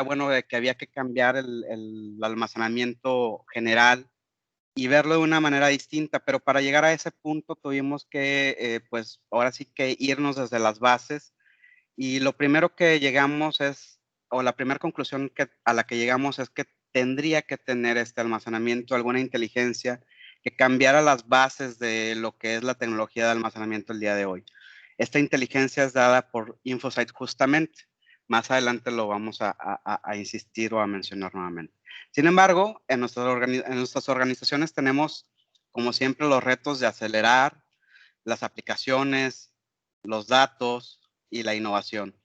bueno, de que había que cambiar el almacenamiento general y verlo de una manera distinta, pero para llegar a ese punto tuvimos que, pues ahora sí que irnos desde las bases y lo primero que llegamos es, o la primera conclusión a la que llegamos es que tendría que tener este almacenamiento alguna inteligencia que cambiara las bases de lo que es la tecnología de almacenamiento el día de hoy. Esta inteligencia es dada por InfoSight justamente. Más adelante lo vamos a insistir o a mencionar nuevamente. Sin embargo, en nuestras organizaciones tenemos, como siempre, los retos de acelerar las aplicaciones, los datos y la innovación.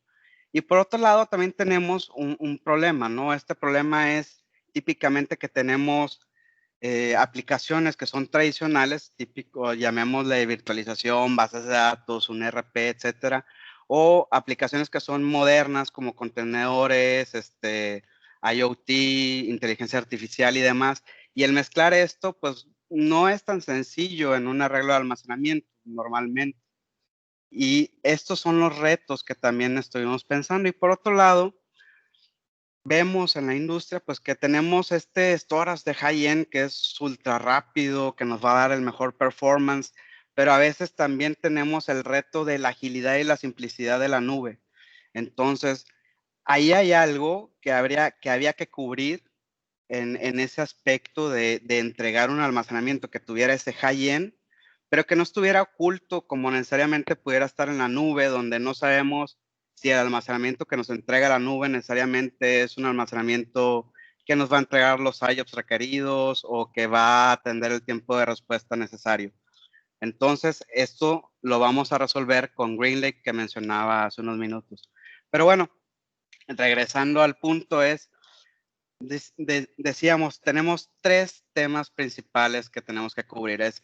Y por otro lado, también tenemos un problema, ¿no? Este problema es típicamente que tenemos aplicaciones que son tradicionales, típico, llamémosle virtualización, bases de datos, un ERP, etcétera, o aplicaciones que son modernas como contenedores, IoT, inteligencia artificial y demás. Y el mezclar esto, pues no es tan sencillo en un arreglo de almacenamiento normalmente. Y estos son los retos que también estuvimos pensando. Y por otro lado, vemos en la industria, pues que tenemos este storage de high-end que es ultra rápido, que nos va a dar el mejor performance, pero a veces también tenemos el reto de la agilidad y la simplicidad de la nube. Entonces, ahí hay algo que había que cubrir en ese aspecto de entregar un almacenamiento que tuviera ese high-end, pero que no estuviera oculto como necesariamente pudiera estar en la nube, donde no sabemos si el almacenamiento que nos entrega la nube necesariamente es un almacenamiento que nos va a entregar los IOPS requeridos o que va a atender el tiempo de respuesta necesario. Entonces, esto lo vamos a resolver con GreenLake que mencionaba hace unos minutos. Pero bueno, regresando al punto es, decíamos, tenemos tres temas principales que tenemos que cubrir. Es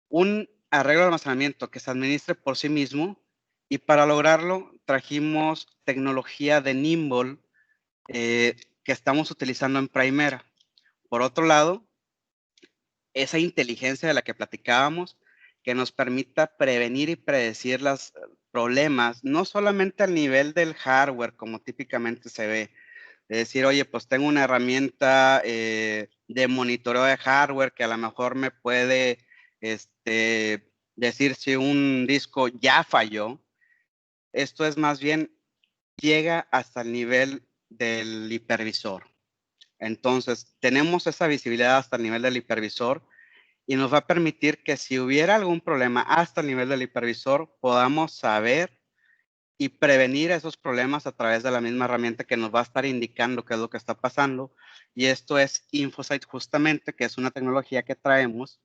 un arreglo de almacenamiento que se administre por sí mismo y para lograrlo trajimos tecnología de Nimble que estamos utilizando en Primera. Por otro lado, esa inteligencia de la que platicábamos que nos permita prevenir y predecir los problemas, no solamente al nivel del hardware como típicamente se ve, de decir, oye, pues tengo una herramienta de monitoreo de hardware que a lo mejor me puede decir si un disco ya falló. Esto es más bien, llega hasta el nivel del hipervisor. Entonces, tenemos esa visibilidad hasta el nivel del hipervisor y nos va a permitir que si hubiera algún problema hasta el nivel del hipervisor, podamos saber y prevenir esos problemas a través de la misma herramienta que nos va a estar indicando qué es lo que está pasando. Y esto es InfoSight justamente, que es una tecnología que traemos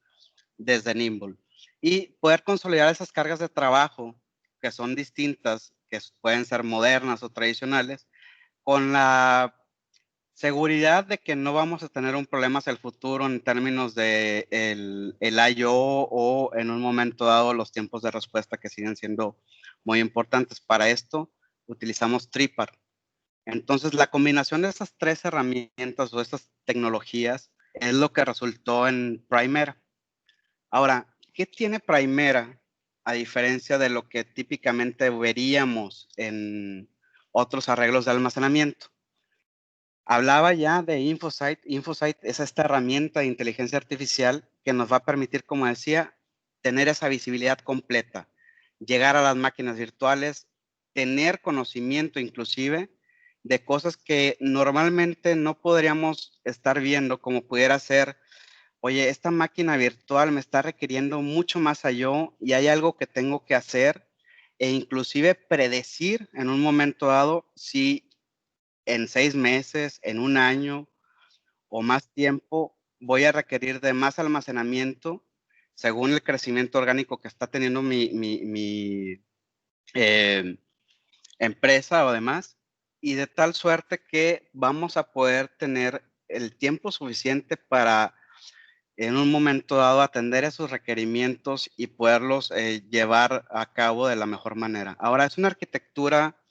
desde Nimble. Y poder consolidar esas cargas de trabajo que son distintas, que pueden ser modernas o tradicionales, con la seguridad de que no vamos a tener un problema hacia el futuro en términos de el I/O o en un momento dado los tiempos de respuesta que siguen siendo muy importantes. Para esto utilizamos Tripar. Entonces, la combinación de esas tres herramientas o estas tecnologías es lo que resultó en Primera. Ahora, ¿qué tiene Primera a diferencia de lo que típicamente veríamos en otros arreglos de almacenamiento? Hablaba ya de InfoSight. InfoSight es esta herramienta de inteligencia artificial que nos va a permitir, como decía, tener esa visibilidad completa, llegar a las máquinas virtuales, tener conocimiento inclusive de cosas que normalmente no podríamos estar viendo, como pudiera ser, oye, esta máquina virtual me está requiriendo mucho más allá y hay algo que tengo que hacer e inclusive predecir en un momento dado si en 6 meses, en un año o más tiempo, voy a requerir de más almacenamiento según el crecimiento orgánico que está teniendo mi eh, empresa o demás, y de tal suerte que vamos a poder tener el tiempo suficiente para en un momento dado atender esos requerimientos y poderlos llevar a cabo de la mejor manera. Ahora, es una arquitectura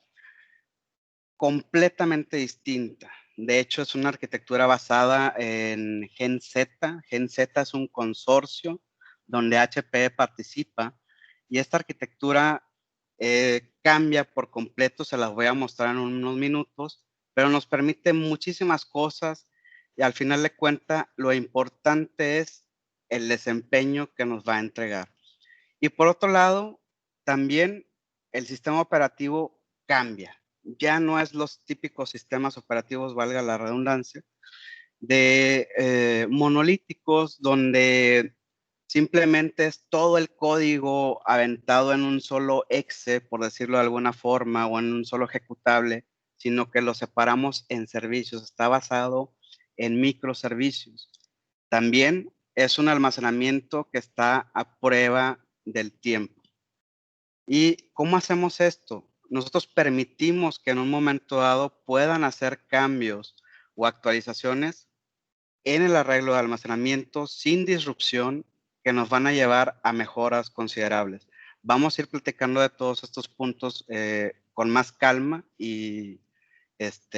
completamente distinta. De hecho, es una arquitectura basada en Gen Z. Gen Z es un consorcio donde HP participa y esta arquitectura cambia por completo, se las voy a mostrar en unos minutos, pero nos permite muchísimas cosas y al final de cuentas lo importante es el desempeño que nos va a entregar. Y por otro lado, también el sistema operativo cambia. Ya no es los típicos sistemas operativos, valga la redundancia, de monolíticos donde simplemente es todo el código aventado en un solo exe, por decirlo de alguna forma, o en un solo ejecutable, sino que lo separamos en servicios. Está basado en microservicios. También es un almacenamiento que está a prueba del tiempo. ¿Y cómo hacemos esto? Nosotros permitimos que en un momento dado puedan hacer cambios o actualizaciones en el arreglo de almacenamiento sin disrupción que nos van a llevar a mejoras considerables. Vamos a ir platicando de todos estos puntos con más calma y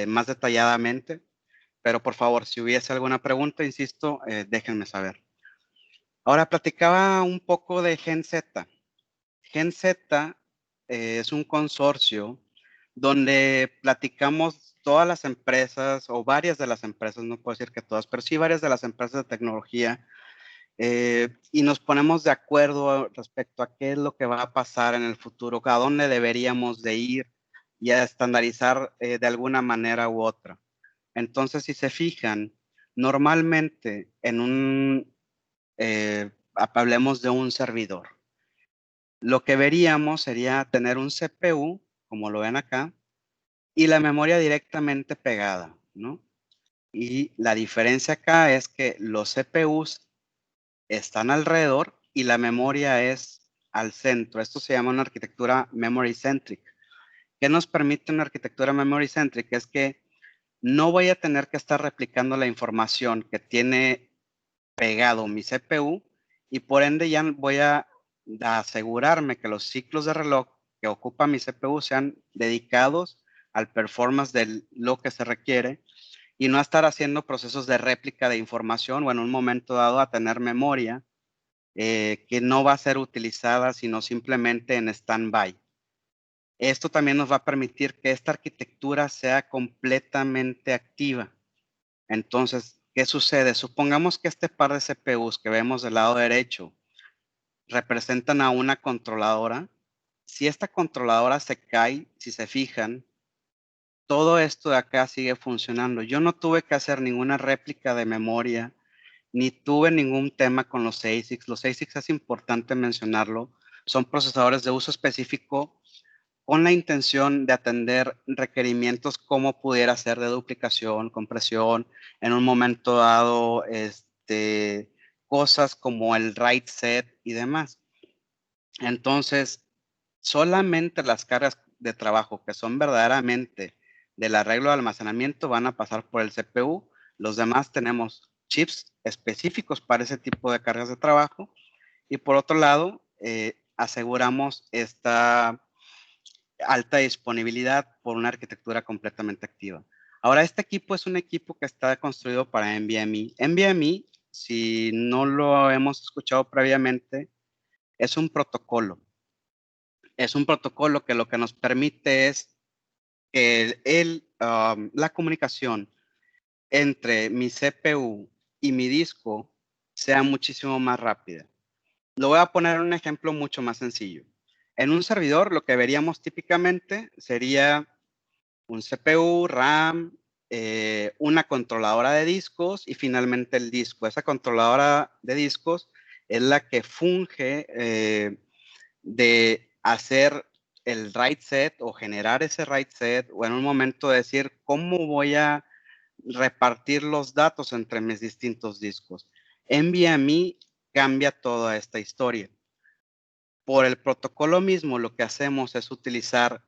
más detalladamente, pero por favor, si hubiese alguna pregunta, insisto, déjenme saber. Ahora platicaba un poco de Gen Z. Gen Z es un consorcio donde platicamos todas las empresas o varias de las empresas, no puedo decir que todas, pero sí varias de las empresas de tecnología y nos ponemos de acuerdo respecto a qué es lo que va a pasar en el futuro, a dónde deberíamos de ir y a estandarizar de alguna manera u otra. Entonces, si se fijan, normalmente en hablemos de un servidor. Lo que veríamos sería tener un CPU, como lo ven acá, y la memoria directamente pegada, ¿no? Y la diferencia acá es que los CPUs están alrededor y la memoria es al centro. Esto se llama una arquitectura memory centric. ¿Qué nos permite una arquitectura memory centric? Es que no voy a tener que estar replicando la información que tiene pegado mi CPU y por ende ya voy a asegurarme que los ciclos de reloj que ocupa mi CPU sean dedicados al performance de lo que se requiere y no estar haciendo procesos de réplica de información o en un momento dado a tener memoria que no va a ser utilizada sino simplemente en stand-by. Esto también nos va a permitir que esta arquitectura sea completamente activa. Entonces, ¿qué sucede? Supongamos que este par de CPUs que vemos del lado derecho representan a una controladora. Si esta controladora se cae, si se fijan, todo esto de acá sigue funcionando. Yo no tuve que hacer ninguna réplica de memoria, ni tuve ningún tema con los ASICs. Los ASICs es importante mencionarlo. Son procesadores de uso específico con la intención de atender requerimientos como pudiera ser de duplicación, compresión, en un momento dado, cosas como el write set y demás. Entonces, solamente las cargas de trabajo que son verdaderamente del arreglo de almacenamiento van a pasar por el CPU. Los demás tenemos chips específicos para ese tipo de cargas de trabajo. Y por otro lado, aseguramos esta alta disponibilidad por una arquitectura completamente activa. Ahora, este equipo es un equipo que está construido para NVMe. NVMe, si no lo hemos escuchado previamente, es un protocolo. Es un protocolo que lo que nos permite es que la comunicación entre mi CPU y mi disco sea muchísimo más rápida. Lo voy a poner un ejemplo mucho más sencillo. En un servidor, lo que veríamos típicamente sería un CPU, RAM, una controladora de discos y finalmente el disco. Esa controladora de discos es la que funge de hacer el write set o generar ese write set o en un momento decir cómo voy a repartir los datos entre mis distintos discos. NVMe cambia toda esta historia. Por el protocolo mismo, lo que hacemos es utilizar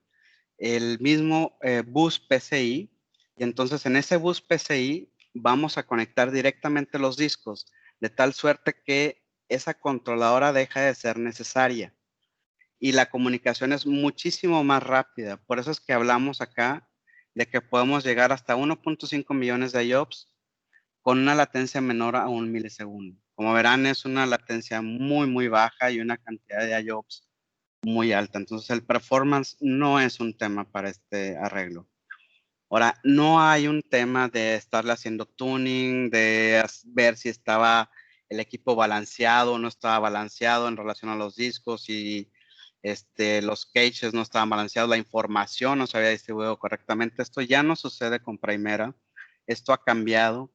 el mismo bus PCI y entonces en ese bus PCI vamos a conectar directamente los discos de tal suerte que esa controladora deja de ser necesaria y la comunicación es muchísimo más rápida. Por eso es que hablamos acá de que podemos llegar hasta 1.5 millones de IOPS con una latencia menor a 1 milisegundo. Como verán, es una latencia muy, muy baja y una cantidad de IOPS muy alta. Entonces, el performance no es un tema para este arreglo. Ahora, no hay un tema de estarle haciendo tuning, de ver si estaba el equipo balanceado o no estaba balanceado en relación a los discos y los caches no estaban balanceados, la información no se había distribuido correctamente. Esto ya no sucede con Primera. Esto ha cambiado.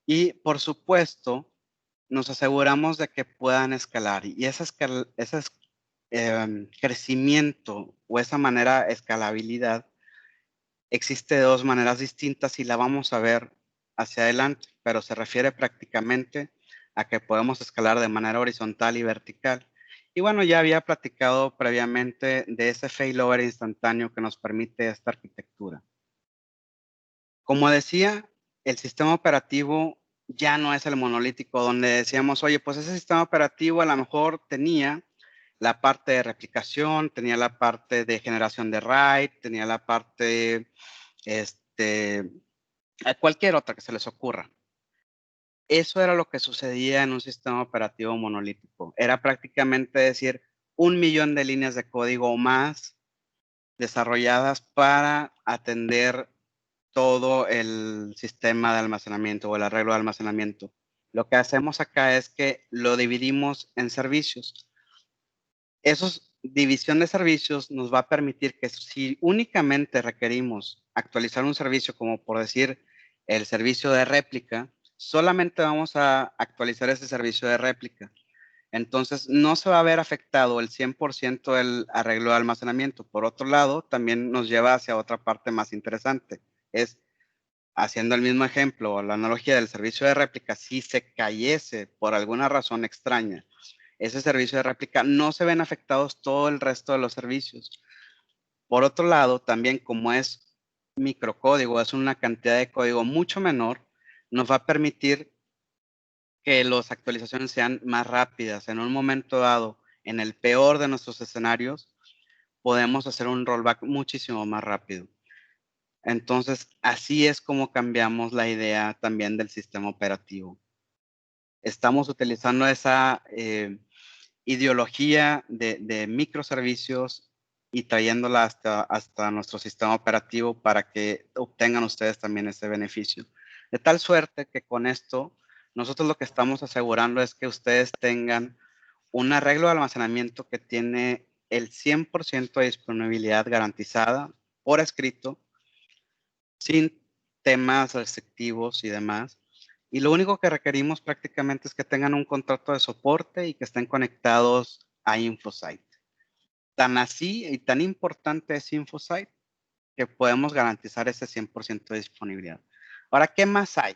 Y, por supuesto, nos aseguramos de que puedan escalar. Y ese crecimiento o esa manera, escalabilidad, existe de dos maneras distintas y la vamos a ver hacia adelante, pero se refiere prácticamente a que podemos escalar de manera horizontal y vertical. Y bueno, ya había platicado previamente de ese failover instantáneo que nos permite esta arquitectura. Como decía, el sistema operativo ya no es el monolítico donde decíamos, oye, pues ese sistema operativo a lo mejor tenía la parte de replicación, tenía la parte de generación de RAID, tenía la parte, a cualquier otra que se les ocurra. Eso era lo que sucedía en un sistema operativo monolítico. Era prácticamente decir 1 millón de líneas de código o más desarrolladas para atender todo el sistema de almacenamiento o el arreglo de almacenamiento. Lo que hacemos acá es que lo dividimos en servicios. Esos división de servicios nos va a permitir que si únicamente requerimos actualizar un servicio, como por decir el servicio de réplica, solamente vamos a actualizar ese servicio de réplica. Entonces, no se va a ver afectado el 100% del arreglo de almacenamiento. Por otro lado, también nos lleva hacia otra parte más interesante. Es, haciendo el mismo ejemplo, la analogía del servicio de réplica, si se cayese por alguna razón extraña ese servicio de réplica, no se ven afectados todo el resto de los servicios. Por otro lado, también como es microcódigo, es una cantidad de código mucho menor, nos va a permitir que las actualizaciones sean más rápidas. En un momento dado, en el peor de nuestros escenarios, podemos hacer un rollback muchísimo más rápido. Entonces, así es como cambiamos la idea también del sistema operativo. Estamos utilizando esa ideología de microservicios y trayéndola hasta nuestro sistema operativo para que obtengan ustedes también ese beneficio. De tal suerte que con esto, nosotros lo que estamos asegurando es que ustedes tengan un arreglo de almacenamiento que tiene el 100% de disponibilidad garantizada por escrito, sin temas restrictivos y demás. Y lo único que requerimos prácticamente es que tengan un contrato de soporte y que estén conectados a InfoSight. Tan así y tan importante es InfoSight que podemos garantizar ese 100% de disponibilidad. Ahora, ¿qué más hay?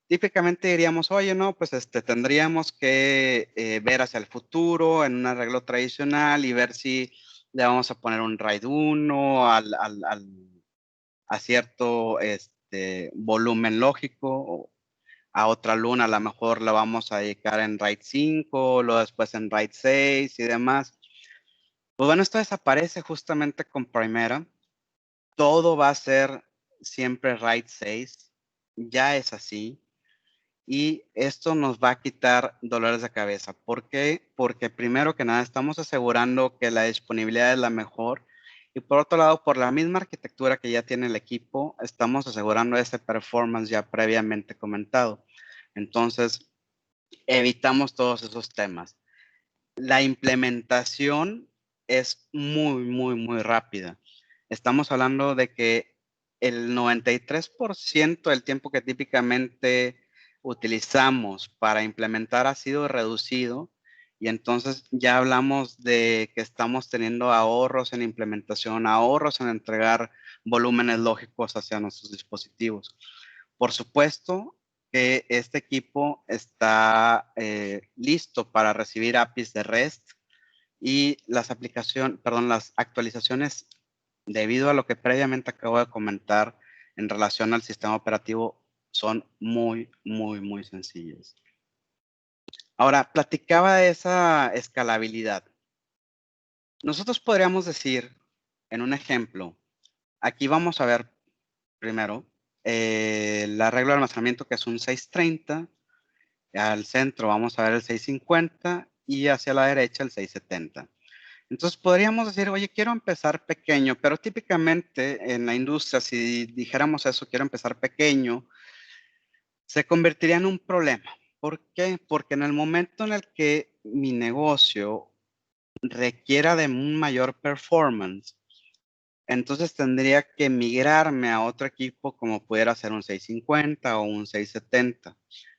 Típicamente diríamos, oye, no, pues tendríamos que ver hacia el futuro en un arreglo tradicional y ver si le vamos a poner un RAID 1 a cierto volumen lógico, a otra luna a lo mejor la vamos a dedicar en RAID 5, luego después en RAID 6 y demás. Pues bueno, esto desaparece justamente con Primera. Todo va a ser siempre RAID 6. Ya es así. Y esto nos va a quitar dolores de cabeza. ¿Por qué? Porque primero que nada estamos asegurando que la disponibilidad es la mejor. Y por otro lado, por la misma arquitectura que ya tiene el equipo, estamos asegurando ese performance ya previamente comentado. Entonces, evitamos todos esos temas. La implementación es muy, muy, muy rápida. Estamos hablando de que el 93% del tiempo que típicamente utilizamos para implementar ha sido reducido y entonces ya hablamos de que estamos teniendo ahorros en implementación, ahorros en entregar volúmenes lógicos hacia nuestros dispositivos. Por supuesto que este equipo está listo para recibir APIs de REST y las actualizaciones, debido a lo que previamente acabo de comentar en relación al sistema operativo, son muy, muy, muy sencillas. Ahora, platicaba de esa escalabilidad. Nosotros podríamos decir, en un ejemplo, aquí vamos a ver primero el arreglo de almacenamiento que es un 630. Al centro vamos a ver el 650 y hacia la derecha el 670. Entonces podríamos decir, oye, quiero empezar pequeño, pero típicamente en la industria, si dijéramos eso, quiero empezar pequeño, se convertiría en un problema. ¿Por qué? Porque en el momento en el que mi negocio requiera de un mayor performance, entonces tendría que migrarme a otro equipo como pudiera ser un 650 o un 670.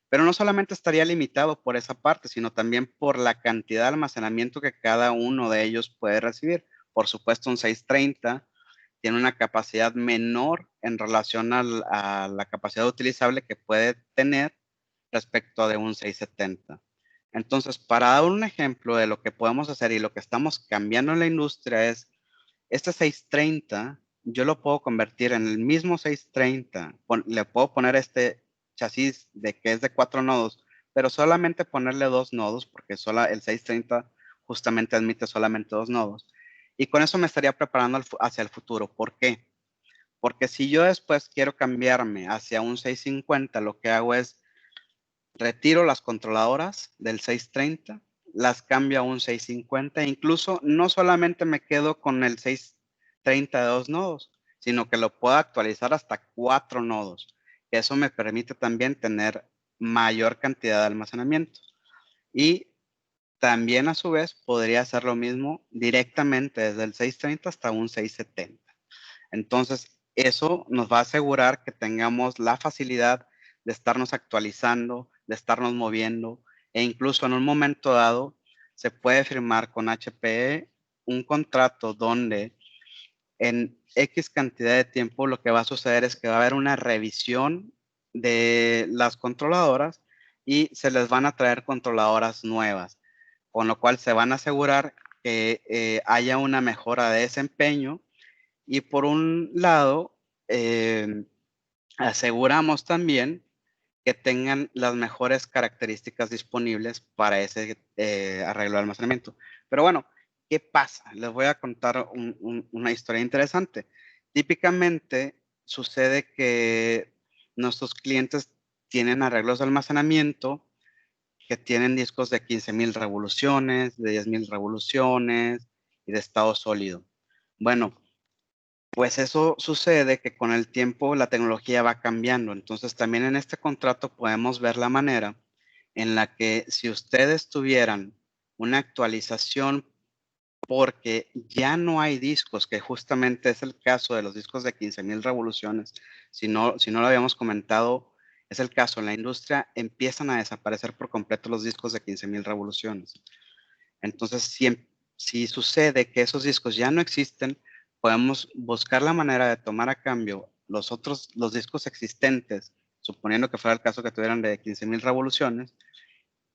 Pero no solamente estaría limitado por esa parte, sino también por la cantidad de almacenamiento que cada uno de ellos puede recibir. Por supuesto, un 630 tiene una capacidad menor en relación a la capacidad utilizable que puede tener respecto de un 670. Entonces, para dar un ejemplo de lo que podemos hacer y lo que estamos cambiando en la industria es, este 630, yo lo puedo convertir en el mismo 630, le puedo poner este chasis de que es de 4 nodos, pero solamente ponerle 2 nodos, porque el 630 justamente admite solamente 2 nodos. Y con eso me estaría preparando hacia el futuro. ¿Por qué? Porque si yo después quiero cambiarme hacia un 650, lo que hago es retiro las controladoras del 630, las cambio a un 650, incluso no solamente me quedo con el 630 de 2 nodos, sino que lo puedo actualizar hasta 4 nodos. Eso me permite también tener mayor cantidad de almacenamiento. Y también a su vez podría hacer lo mismo directamente desde el 630 hasta un 670. Entonces, eso nos va a asegurar que tengamos la facilidad de estarnos actualizando, de estarnos moviendo, e incluso en un momento dado se puede firmar con HPE un contrato donde en X cantidad de tiempo lo que va a suceder es que va a haber una revisión de las controladoras y se les van a traer controladoras nuevas, con lo cual se van a asegurar que haya una mejora de desempeño y por un lado, aseguramos también que tengan las mejores características disponibles para ese arreglo de almacenamiento. Pero bueno, ¿qué pasa? Les voy a contar una historia interesante. Típicamente sucede que nuestros clientes tienen arreglos de almacenamiento que tienen discos de 15,000 revoluciones, de 10,000 revoluciones y de estado sólido. Bueno, pues eso sucede que con el tiempo la tecnología va cambiando. Entonces, también en este contrato podemos ver la manera en la que si ustedes tuvieran una actualización porque ya no hay discos, que justamente es el caso de los discos de 15,000 revoluciones, si no lo habíamos comentado, es el caso. En la industria empiezan a desaparecer por completo los discos de 15,000 revoluciones. Entonces, si sucede que esos discos ya no existen, podemos buscar la manera de tomar a cambio los discos existentes, suponiendo que fuera el caso que tuvieran de 15,000 revoluciones,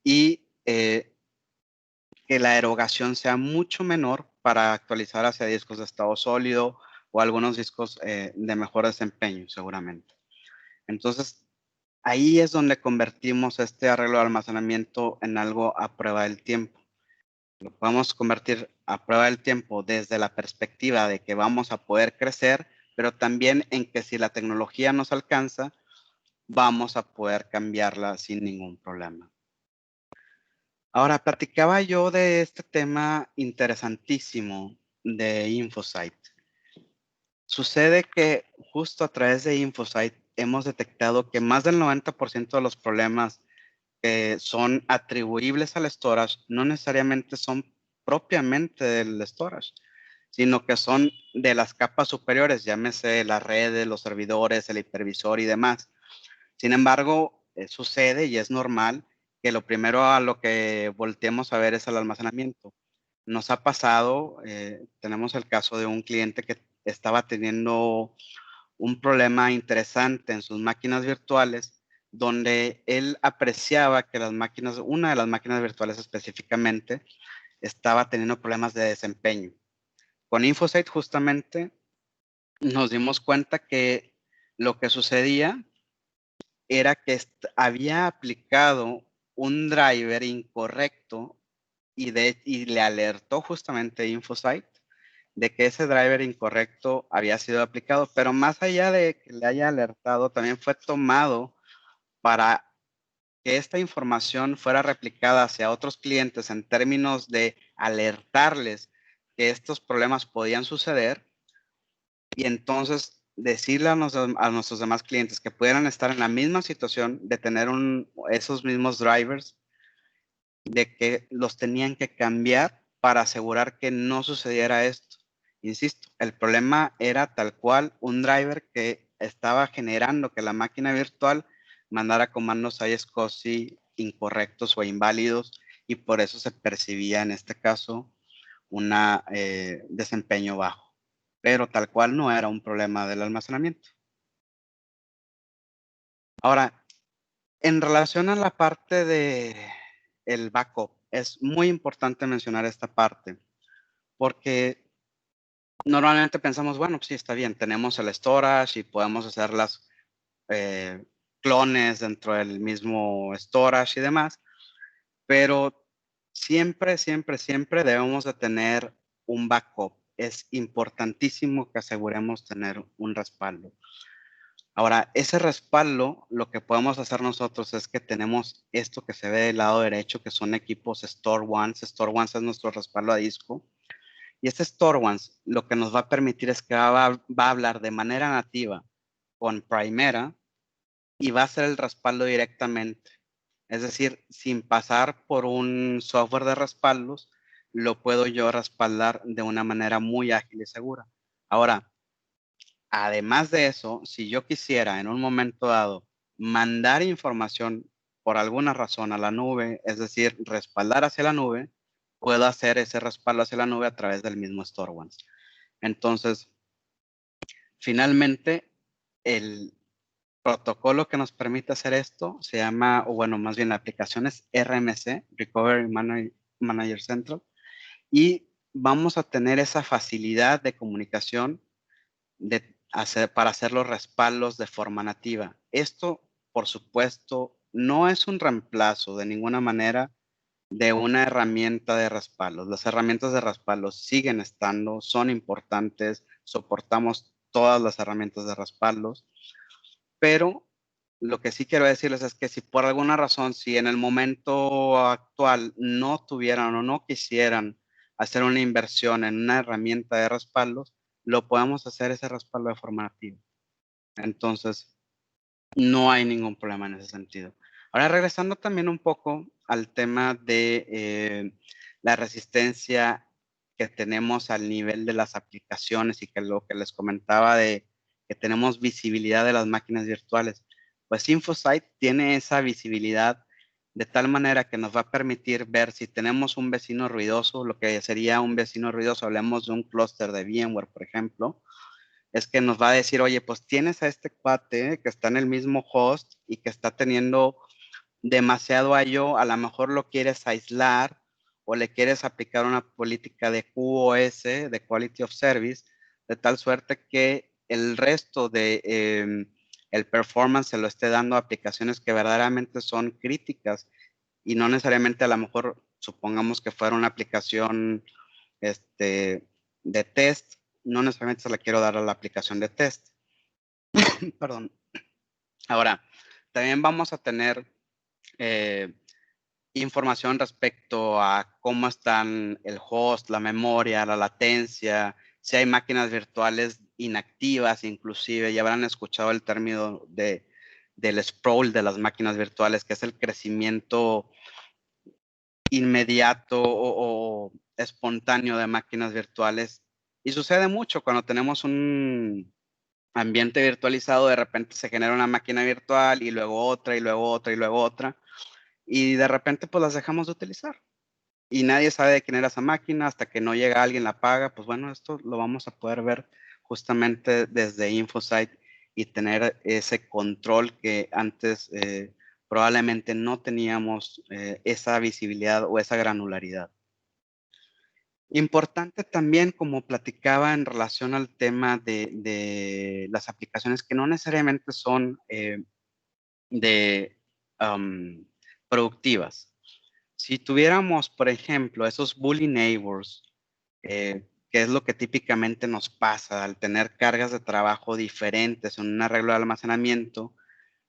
y que la erogación sea mucho menor para actualizar hacia discos de estado sólido o algunos discos de mejor desempeño, seguramente. Entonces, ahí es donde convertimos este arreglo de almacenamiento en algo a prueba del tiempo. Lo podemos convertir a prueba del tiempo desde la perspectiva de que vamos a poder crecer, pero también en que si la tecnología nos alcanza, vamos a poder cambiarla sin ningún problema. Ahora, platicaba yo de este tema interesantísimo de InfoSight. Sucede que justo a través de InfoSight hemos detectado que más del 90% de los problemas que son atribuibles al storage no necesariamente son propiamente del storage, sino que son de las capas superiores, llámese las redes, los servidores, el hipervisor y demás. Sin embargo, sucede y es normal que lo primero a lo que volteemos a ver es el almacenamiento. Nos ha pasado, tenemos el caso de un cliente que estaba teniendo un problema interesante en sus máquinas virtuales, donde él apreciaba que una de las máquinas virtuales específicamente, estaba teniendo problemas de desempeño. Con InfoSight justamente nos dimos cuenta que lo que sucedía era que había aplicado un driver incorrecto y le alertó justamente InfoSight de que ese driver incorrecto había sido aplicado, pero más allá de que le haya alertado, también fue tomado para que esta información fuera replicada hacia otros clientes en términos de alertarles que estos problemas podían suceder y entonces decirle a nuestros demás clientes que pudieran estar en la misma situación de tener esos mismos drivers, de que los tenían que cambiar para asegurar que no sucediera esto. Insisto, el problema era tal cual un driver que estaba generando que la máquina virtual mandara comandos iSCSI incorrectos o inválidos y por eso se percibía en este caso un desempeño bajo. Pero tal cual no era un problema del almacenamiento. Ahora, en relación a la parte de el backup, es muy importante mencionar esta parte, porque normalmente pensamos, bueno, pues sí, está bien, tenemos el storage y podemos hacer las clones dentro del mismo storage y demás, pero siempre, siempre, siempre debemos de tener un backup. Es importantísimo que aseguremos tener un respaldo. Ahora, ese respaldo, lo que podemos hacer nosotros es que tenemos esto que se ve del lado derecho, que son equipos Store Ones. Store Ones es nuestro respaldo a disco. Y este Store Ones lo que nos va a permitir es que va a hablar de manera nativa con Primera y va a hacer el respaldo directamente. Es decir, sin pasar por un software de respaldos, lo puedo yo respaldar de una manera muy ágil y segura. Ahora, además de eso, si yo quisiera en un momento dado mandar información por alguna razón a la nube, es decir, respaldar hacia la nube, puedo hacer ese respaldo hacia la nube a través del mismo StoreOne. Entonces, finalmente, el protocolo que nos permite hacer esto se llama, o bueno, más bien la aplicación es RMC, Recovery Manager Central, y vamos a tener esa facilidad de comunicación para hacer los respaldos de forma nativa. Esto, por supuesto, no es un reemplazo de ninguna manera de una herramienta de respaldos. Las herramientas de respaldos siguen estando, son importantes, soportamos todas las herramientas de respaldos, pero lo que sí quiero decirles es que si por alguna razón, si en el momento actual no tuvieran o no quisieran hacer una inversión en una herramienta de respaldos, lo podemos hacer ese respaldo de forma nativa. Entonces, no hay ningún problema en ese sentido. Ahora, regresando también un poco al tema de la resistencia que tenemos al nivel de las aplicaciones y que lo que les comentaba de que tenemos visibilidad de las máquinas virtuales. Pues InfoSight tiene esa visibilidad de tal manera que nos va a permitir ver si tenemos un vecino ruidoso, lo que sería un vecino ruidoso, hablemos de un clúster de VMware, por ejemplo, es que nos va a decir, oye, pues tienes a este cuate que está en el mismo host y que está teniendo demasiado I/O, a lo mejor lo quieres aislar o le quieres aplicar una política de QoS, de Quality of Service, de tal suerte que el resto de el performance se lo esté dando a aplicaciones que verdaderamente son críticas y no necesariamente a lo mejor supongamos que fuera una aplicación de test, no necesariamente se la quiero dar a la aplicación de test. Perdón. Ahora, también vamos a tener información respecto a cómo están el host, la memoria, la latencia, si hay máquinas virtuales inactivas, inclusive, ya habrán escuchado el término del sprawl de las máquinas virtuales, que es el crecimiento inmediato o espontáneo de máquinas virtuales. Y sucede mucho cuando tenemos un ambiente virtualizado, de repente se genera una máquina virtual y luego otra y luego otra y luego otra. Y de repente pues las dejamos de utilizar. Y nadie sabe de quién era esa máquina hasta que no llega alguien, la paga. Pues bueno, esto lo vamos a poder ver justamente desde InfoSight y tener ese control que antes probablemente no teníamos esa visibilidad o esa granularidad. Importante también, como platicaba en relación al tema de las aplicaciones que no necesariamente son productivas. Si tuviéramos, por ejemplo, esos bully neighbors, que es lo que típicamente nos pasa al tener cargas de trabajo diferentes en un arreglo de almacenamiento,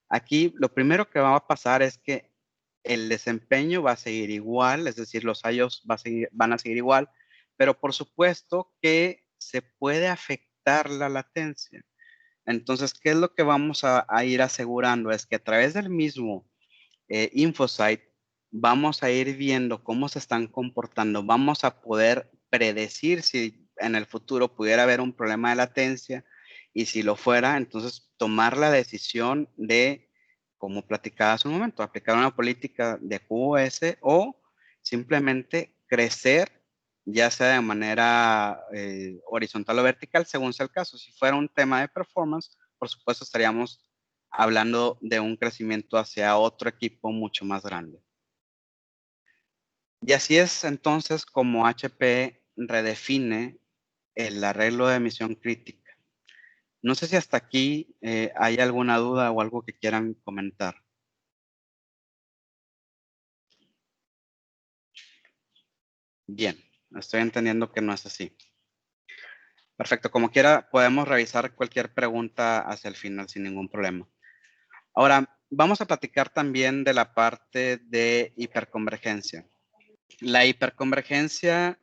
aquí lo primero que va a pasar es que el desempeño va a seguir igual, es decir, los IOs van a seguir igual, pero por supuesto que se puede afectar la latencia. Entonces, ¿qué es lo que vamos a ir asegurando? Es que a través del mismo InfoSight vamos a ir viendo cómo se están comportando, vamos a poder predecir si en el futuro pudiera haber un problema de latencia y si lo fuera, entonces tomar la decisión de, como platicaba hace un momento, aplicar una política de QoS o simplemente crecer, ya sea de manera horizontal o vertical, según sea el caso. Si fuera un tema de performance, por supuesto estaríamos hablando de un crecimiento hacia otro equipo mucho más grande. Y así es entonces como HP redefine el arreglo de emisión crítica. No sé si hasta aquí hay alguna duda o algo que quieran comentar. Bien, estoy entendiendo que no es así. Perfecto, como quiera, podemos revisar cualquier pregunta hacia el final sin ningún problema. Ahora, vamos a platicar también de la parte de hiperconvergencia. La hiperconvergencia,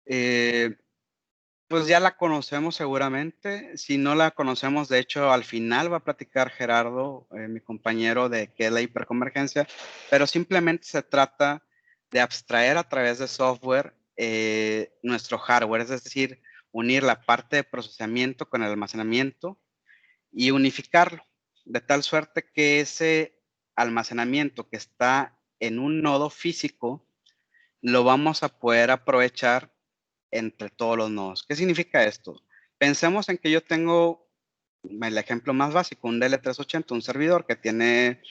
pues ya la conocemos seguramente. Si no la conocemos, de hecho, al final va a platicar Gerardo, mi compañero, de qué es la hiperconvergencia, pero simplemente se trata de abstraer a través de software nuestro hardware, es decir, unir la parte de procesamiento con el almacenamiento y unificarlo, de tal suerte que ese almacenamiento que está en un nodo físico lo vamos a poder aprovechar entre todos los nodos. ¿Qué significa esto? Pensemos en que yo tengo el ejemplo más básico, un DL380, un servidor que tiene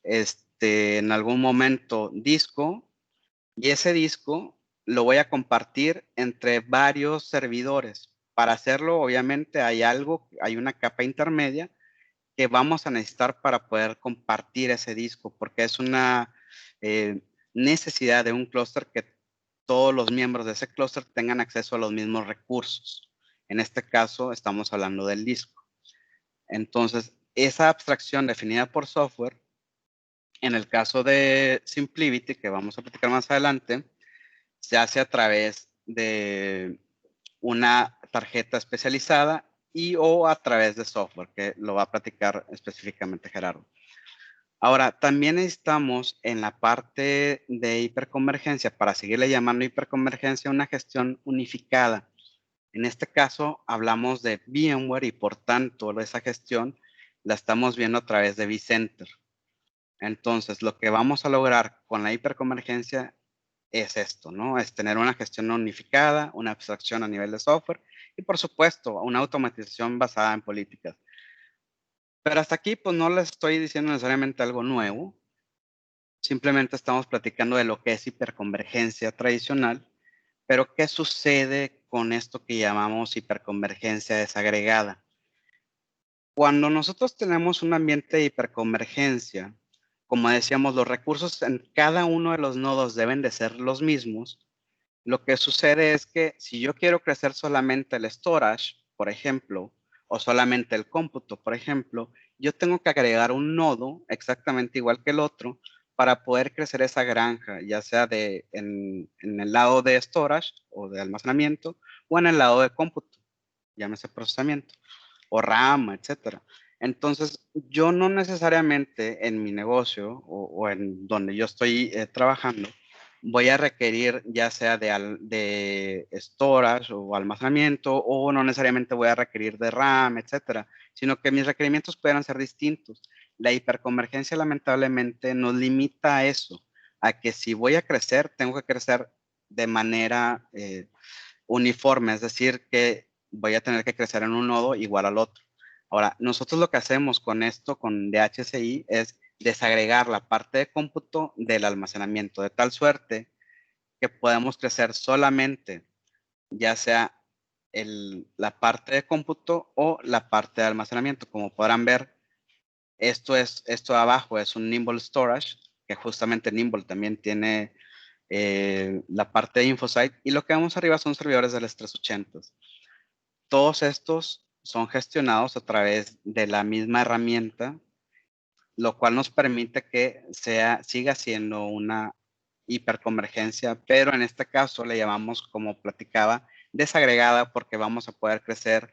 en algún momento disco, y ese disco lo voy a compartir entre varios servidores. Para hacerlo, obviamente, hay una capa intermedia que vamos a necesitar para poder compartir ese disco, porque es una necesidad de un clúster que todos los miembros de ese clúster tengan acceso a los mismos recursos. En este caso, estamos hablando del disco. Entonces, esa abstracción definida por software, en el caso de SimpliVity, que vamos a platicar más adelante, se hace a través de una tarjeta especializada y o a través de software, que lo va a platicar específicamente Gerardo. Ahora, también necesitamos en la parte de hiperconvergencia, para seguirle llamando hiperconvergencia, una gestión unificada. En este caso, hablamos de VMware y por tanto, esa gestión la estamos viendo a través de vCenter. Entonces, lo que vamos a lograr con la hiperconvergencia es esto, ¿no? Es tener una gestión unificada, una abstracción a nivel de software y, por supuesto, una automatización basada en políticas. Pero hasta aquí, pues no les estoy diciendo necesariamente algo nuevo. Simplemente estamos platicando de lo que es hiperconvergencia tradicional, pero ¿qué sucede con esto que llamamos hiperconvergencia desagregada? Cuando nosotros tenemos un ambiente de hiperconvergencia, como decíamos, los recursos en cada uno de los nodos deben de ser los mismos. Lo que sucede es que si yo quiero crecer solamente el storage, por ejemplo, o solamente el cómputo, por ejemplo, yo tengo que agregar un nodo exactamente igual que el otro para poder crecer esa granja, ya sea en el lado de storage o de almacenamiento o en el lado de cómputo, llámese procesamiento o RAM, etcétera. Entonces, yo no necesariamente en mi negocio o en donde yo estoy trabajando, voy a requerir ya sea de storage o almacenamiento, o no necesariamente voy a requerir de RAM, etcétera, sino que mis requerimientos puedan ser distintos. La hiperconvergencia lamentablemente nos limita a eso, a que si voy a crecer, tengo que crecer de manera uniforme, es decir, que voy a tener que crecer en un nodo igual al otro. Ahora, nosotros lo que hacemos con esto, con DHCI, es desagregar la parte de cómputo del almacenamiento, de tal suerte que podemos crecer solamente, ya sea la parte de cómputo o la parte de almacenamiento. Como podrán ver, esto de abajo es un Nimble Storage, que justamente Nimble también tiene la parte de InfoSight, y lo que vemos arriba son servidores del S380. Todos estos son gestionados a través de la misma herramienta, lo cual nos permite que siga siendo una hiperconvergencia, pero en este caso le llamamos, como platicaba, desagregada, porque vamos a poder crecer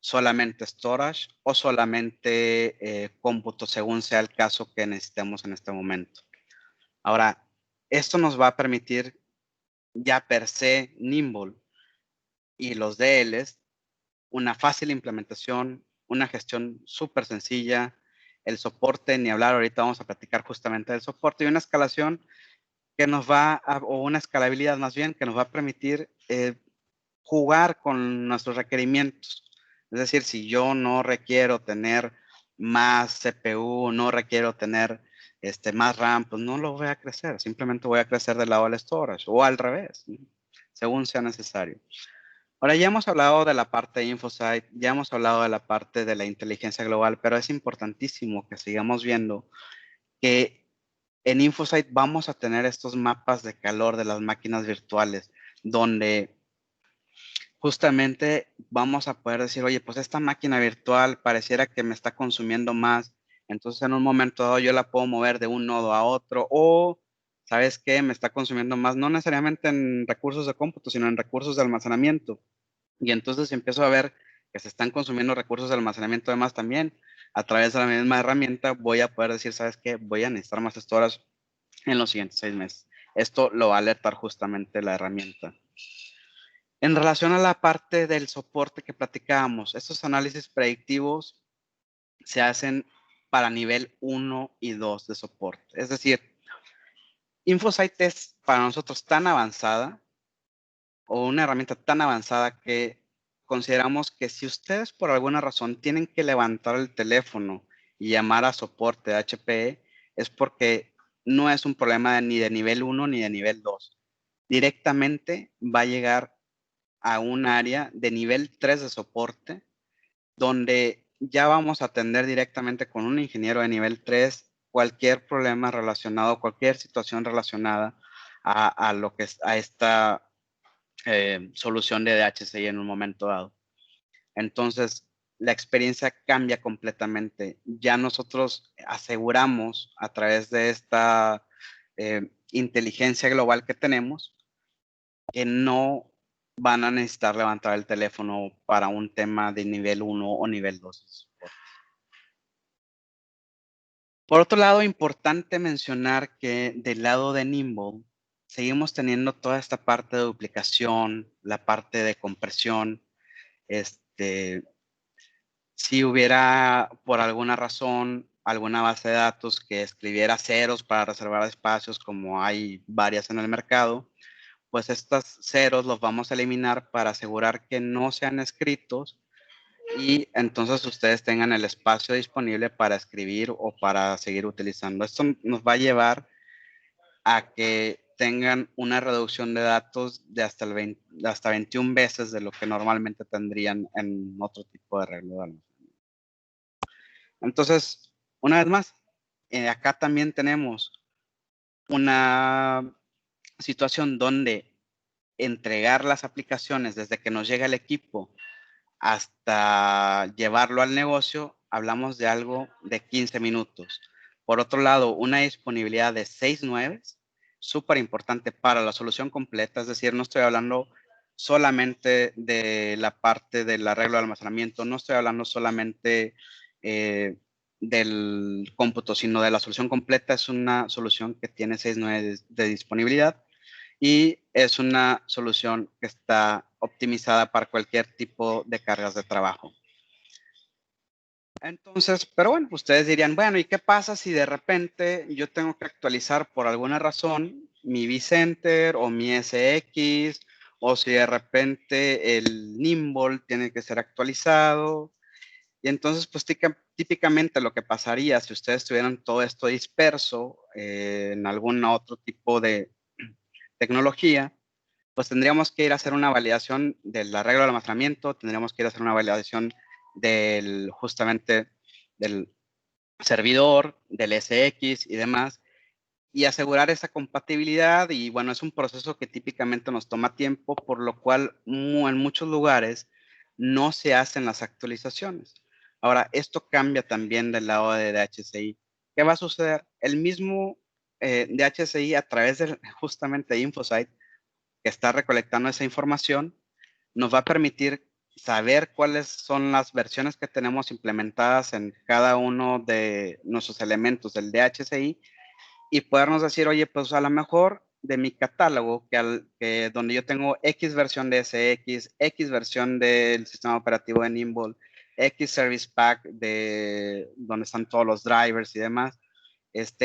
solamente storage o solamente cómputo, según sea el caso que necesitemos en este momento. Ahora, esto nos va a permitir ya per se Nimble y los DLs una fácil implementación, una gestión súper sencilla, el soporte, ni hablar, ahorita vamos a platicar justamente del soporte y una escalación que nos o una escalabilidad más bien, que nos va a permitir jugar con nuestros requerimientos. Es decir, si yo no requiero tener más CPU, no requiero tener más RAM, pues no lo voy a crecer, simplemente voy a crecer del lado del storage o al revés, ¿no? Según sea necesario. Ahora ya hemos hablado de la parte de InfoSight, ya hemos hablado de la parte de la inteligencia global, pero es importantísimo que sigamos viendo que en InfoSight vamos a tener estos mapas de calor de las máquinas virtuales, donde justamente vamos a poder decir, oye, pues esta máquina virtual pareciera que me está consumiendo más, entonces en un momento dado yo la puedo mover de un nodo a otro, o, ¿sabes qué? Me está consumiendo más, no necesariamente en recursos de cómputo, sino en recursos de almacenamiento. Y entonces empiezo a ver que se están consumiendo recursos de almacenamiento de más también. A través de la misma herramienta voy a poder decir, ¿sabes qué? Voy a necesitar más storage en los siguientes 6 meses. Esto lo va a alertar justamente la herramienta. En relación a la parte del soporte que platicábamos, estos análisis predictivos se hacen para nivel 1 y 2 de soporte. Es decir, InfoSight es para nosotros tan avanzada o una herramienta tan avanzada que consideramos que si ustedes por alguna razón tienen que levantar el teléfono y llamar a soporte de HPE, es porque no es un problema ni de nivel 1 ni de nivel 2. Directamente va a llegar a un área de nivel 3 de soporte, donde ya vamos a atender directamente con un ingeniero de nivel 3 cualquier problema relacionado, cualquier situación relacionada a lo que es, a esta solución de DHCI en un momento dado. Entonces, la experiencia cambia completamente. Ya nosotros aseguramos a través de esta inteligencia global que tenemos que no van a necesitar levantar el teléfono para un tema de nivel 1 o nivel 2. Por otro lado, importante mencionar que del lado de Nimble seguimos teniendo toda esta parte de duplicación, la parte de compresión. Si hubiera por alguna razón alguna base de datos que escribiera ceros para reservar espacios, como hay varias en el mercado, pues estos ceros los vamos a eliminar para asegurar que no sean escritos y entonces ustedes tengan el espacio disponible para escribir o para seguir utilizando. Esto nos va a llevar a que tengan una reducción de datos de hasta 21 veces de lo que normalmente tendrían en otro tipo de arreglo de almacenamiento. Entonces, una vez más, acá también tenemos una situación donde entregar las aplicaciones desde que nos llega el equipo hasta llevarlo al negocio, hablamos de algo de 15 minutos. Por otro lado, una disponibilidad de 6/9, súper importante para la solución completa, es decir, no estoy hablando solamente de la parte del arreglo de almacenamiento, no estoy hablando solamente del cómputo, sino de la solución completa. Es una solución que tiene 6/9 de disponibilidad y es una solución que está optimizada para cualquier tipo de cargas de trabajo. Entonces, pero bueno, ustedes dirían, bueno, ¿y qué pasa si de repente yo tengo que actualizar por alguna razón mi vCenter o mi SX, o si de repente el Nimble tiene que ser actualizado? Y entonces, pues típicamente lo que pasaría si ustedes tuvieran todo esto disperso en algún otro tipo de tecnología, pues tendríamos que ir a hacer una validación del arreglo de almacenamiento, tendríamos que ir a hacer una validación justamente del servidor, del SX y demás, y asegurar esa compatibilidad. Y bueno, es un proceso que típicamente nos toma tiempo, por lo cual en muchos lugares no se hacen las actualizaciones. Ahora, esto cambia también del lado de DHCI. ¿Qué va a suceder? El mismo DHCI a través de justamente InfoSight, que está recolectando esa información, nos va a permitir saber cuáles son las versiones que tenemos implementadas en cada uno de nuestros elementos del DHCI y podernos decir, oye, pues a lo mejor de mi catálogo, que donde yo tengo X versión de SX, X versión del sistema operativo de Nimble, X Service Pack de donde están todos los drivers y demás,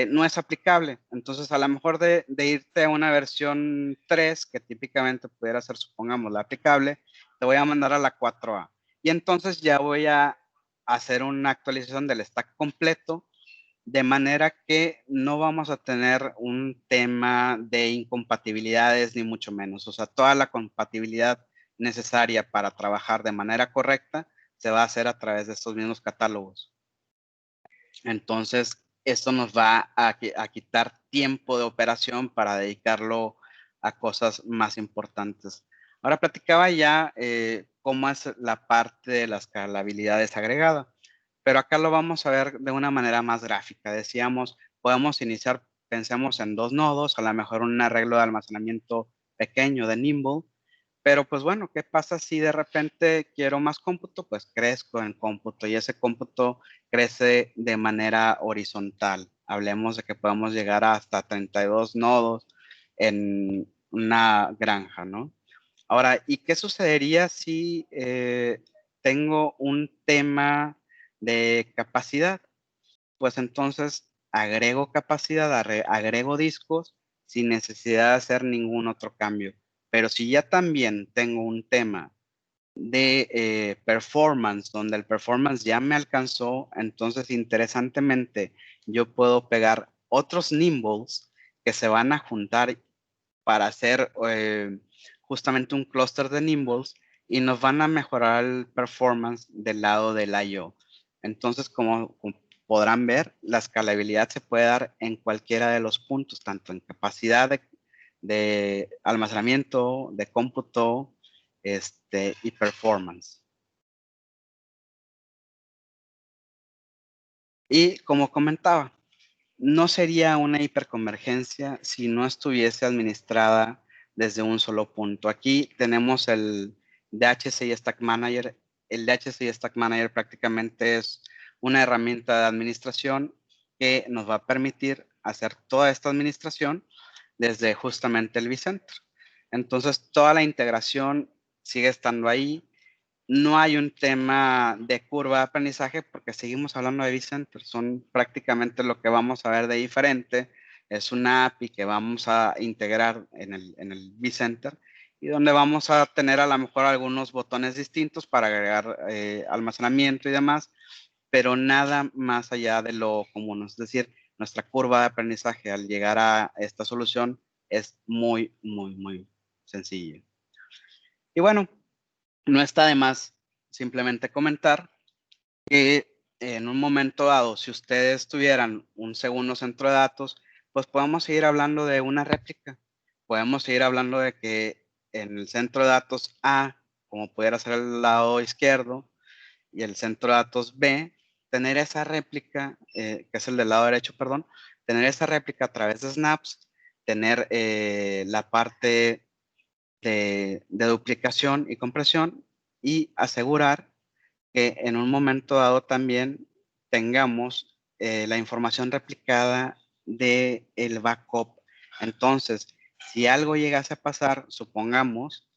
no es aplicable. Entonces, a lo mejor de irte a una versión 3, que típicamente pudiera ser, supongamos, la aplicable, te voy a mandar a la 4A. Y entonces ya voy a hacer una actualización del stack completo, de manera que no vamos a tener un tema de incompatibilidades, ni mucho menos. O sea, toda la compatibilidad necesaria para trabajar de manera correcta se va a hacer a través de estos mismos catálogos. Entonces, esto nos va a quitar tiempo de operación para dedicarlo a cosas más importantes. Ahora platicaba ya cómo es la parte de la escalabilidad desagregada, pero acá lo vamos a ver de una manera más gráfica. Decíamos, podemos iniciar, pensemos en 2 nodos, a lo mejor un arreglo de almacenamiento pequeño de Nimble, pero pues bueno, ¿qué pasa si de repente quiero más cómputo? Pues crezco en cómputo y ese cómputo crece de manera horizontal. Hablemos de que podemos llegar hasta 32 nodos en una granja, ¿no? Ahora, ¿y qué sucedería si tengo un tema de capacidad? Pues entonces agrego capacidad, agrego discos sin necesidad de hacer ningún otro cambio. Pero si ya también tengo un tema de performance, donde el performance ya me alcanzó, entonces interesantemente yo puedo pegar otros nimbles que se van a juntar para hacer justamente un clúster de nimbles y nos van a mejorar el performance del lado del I/O. Entonces, como podrán ver, la escalabilidad se puede dar en cualquiera de los puntos, tanto en capacidad de almacenamiento, de cómputo, y performance. Y como comentaba, no sería una hiperconvergencia si no estuviese administrada desde un solo punto. Aquí tenemos el DHCI Stack Manager. El DHCI Stack Manager prácticamente es una herramienta de administración que nos va a permitir hacer toda esta administración desde justamente el vCenter. Entonces, toda la integración sigue estando ahí. No hay un tema de curva de aprendizaje porque seguimos hablando de vCenter. Son prácticamente lo que vamos a ver de diferente. Es una API que vamos a integrar en el vCenter y donde vamos a tener a lo mejor algunos botones distintos para agregar almacenamiento y demás, pero nada más allá de lo común. Es decir, nuestra curva de aprendizaje al llegar a esta solución es muy, muy, muy sencilla. Y bueno, no está de más simplemente comentar que en un momento dado, si ustedes tuvieran un segundo centro de datos, pues podemos seguir hablando de una réplica. Podemos seguir hablando de que en el centro de datos A, como pudiera ser el lado izquierdo, y el centro de datos B, tener esa réplica, que es el del lado derecho, perdón, tener esa réplica a través de snaps, tener la parte de duplicación y compresión y asegurar que en un momento dado también tengamos la información replicada del backup. Entonces, si algo llegase a pasar, supongamos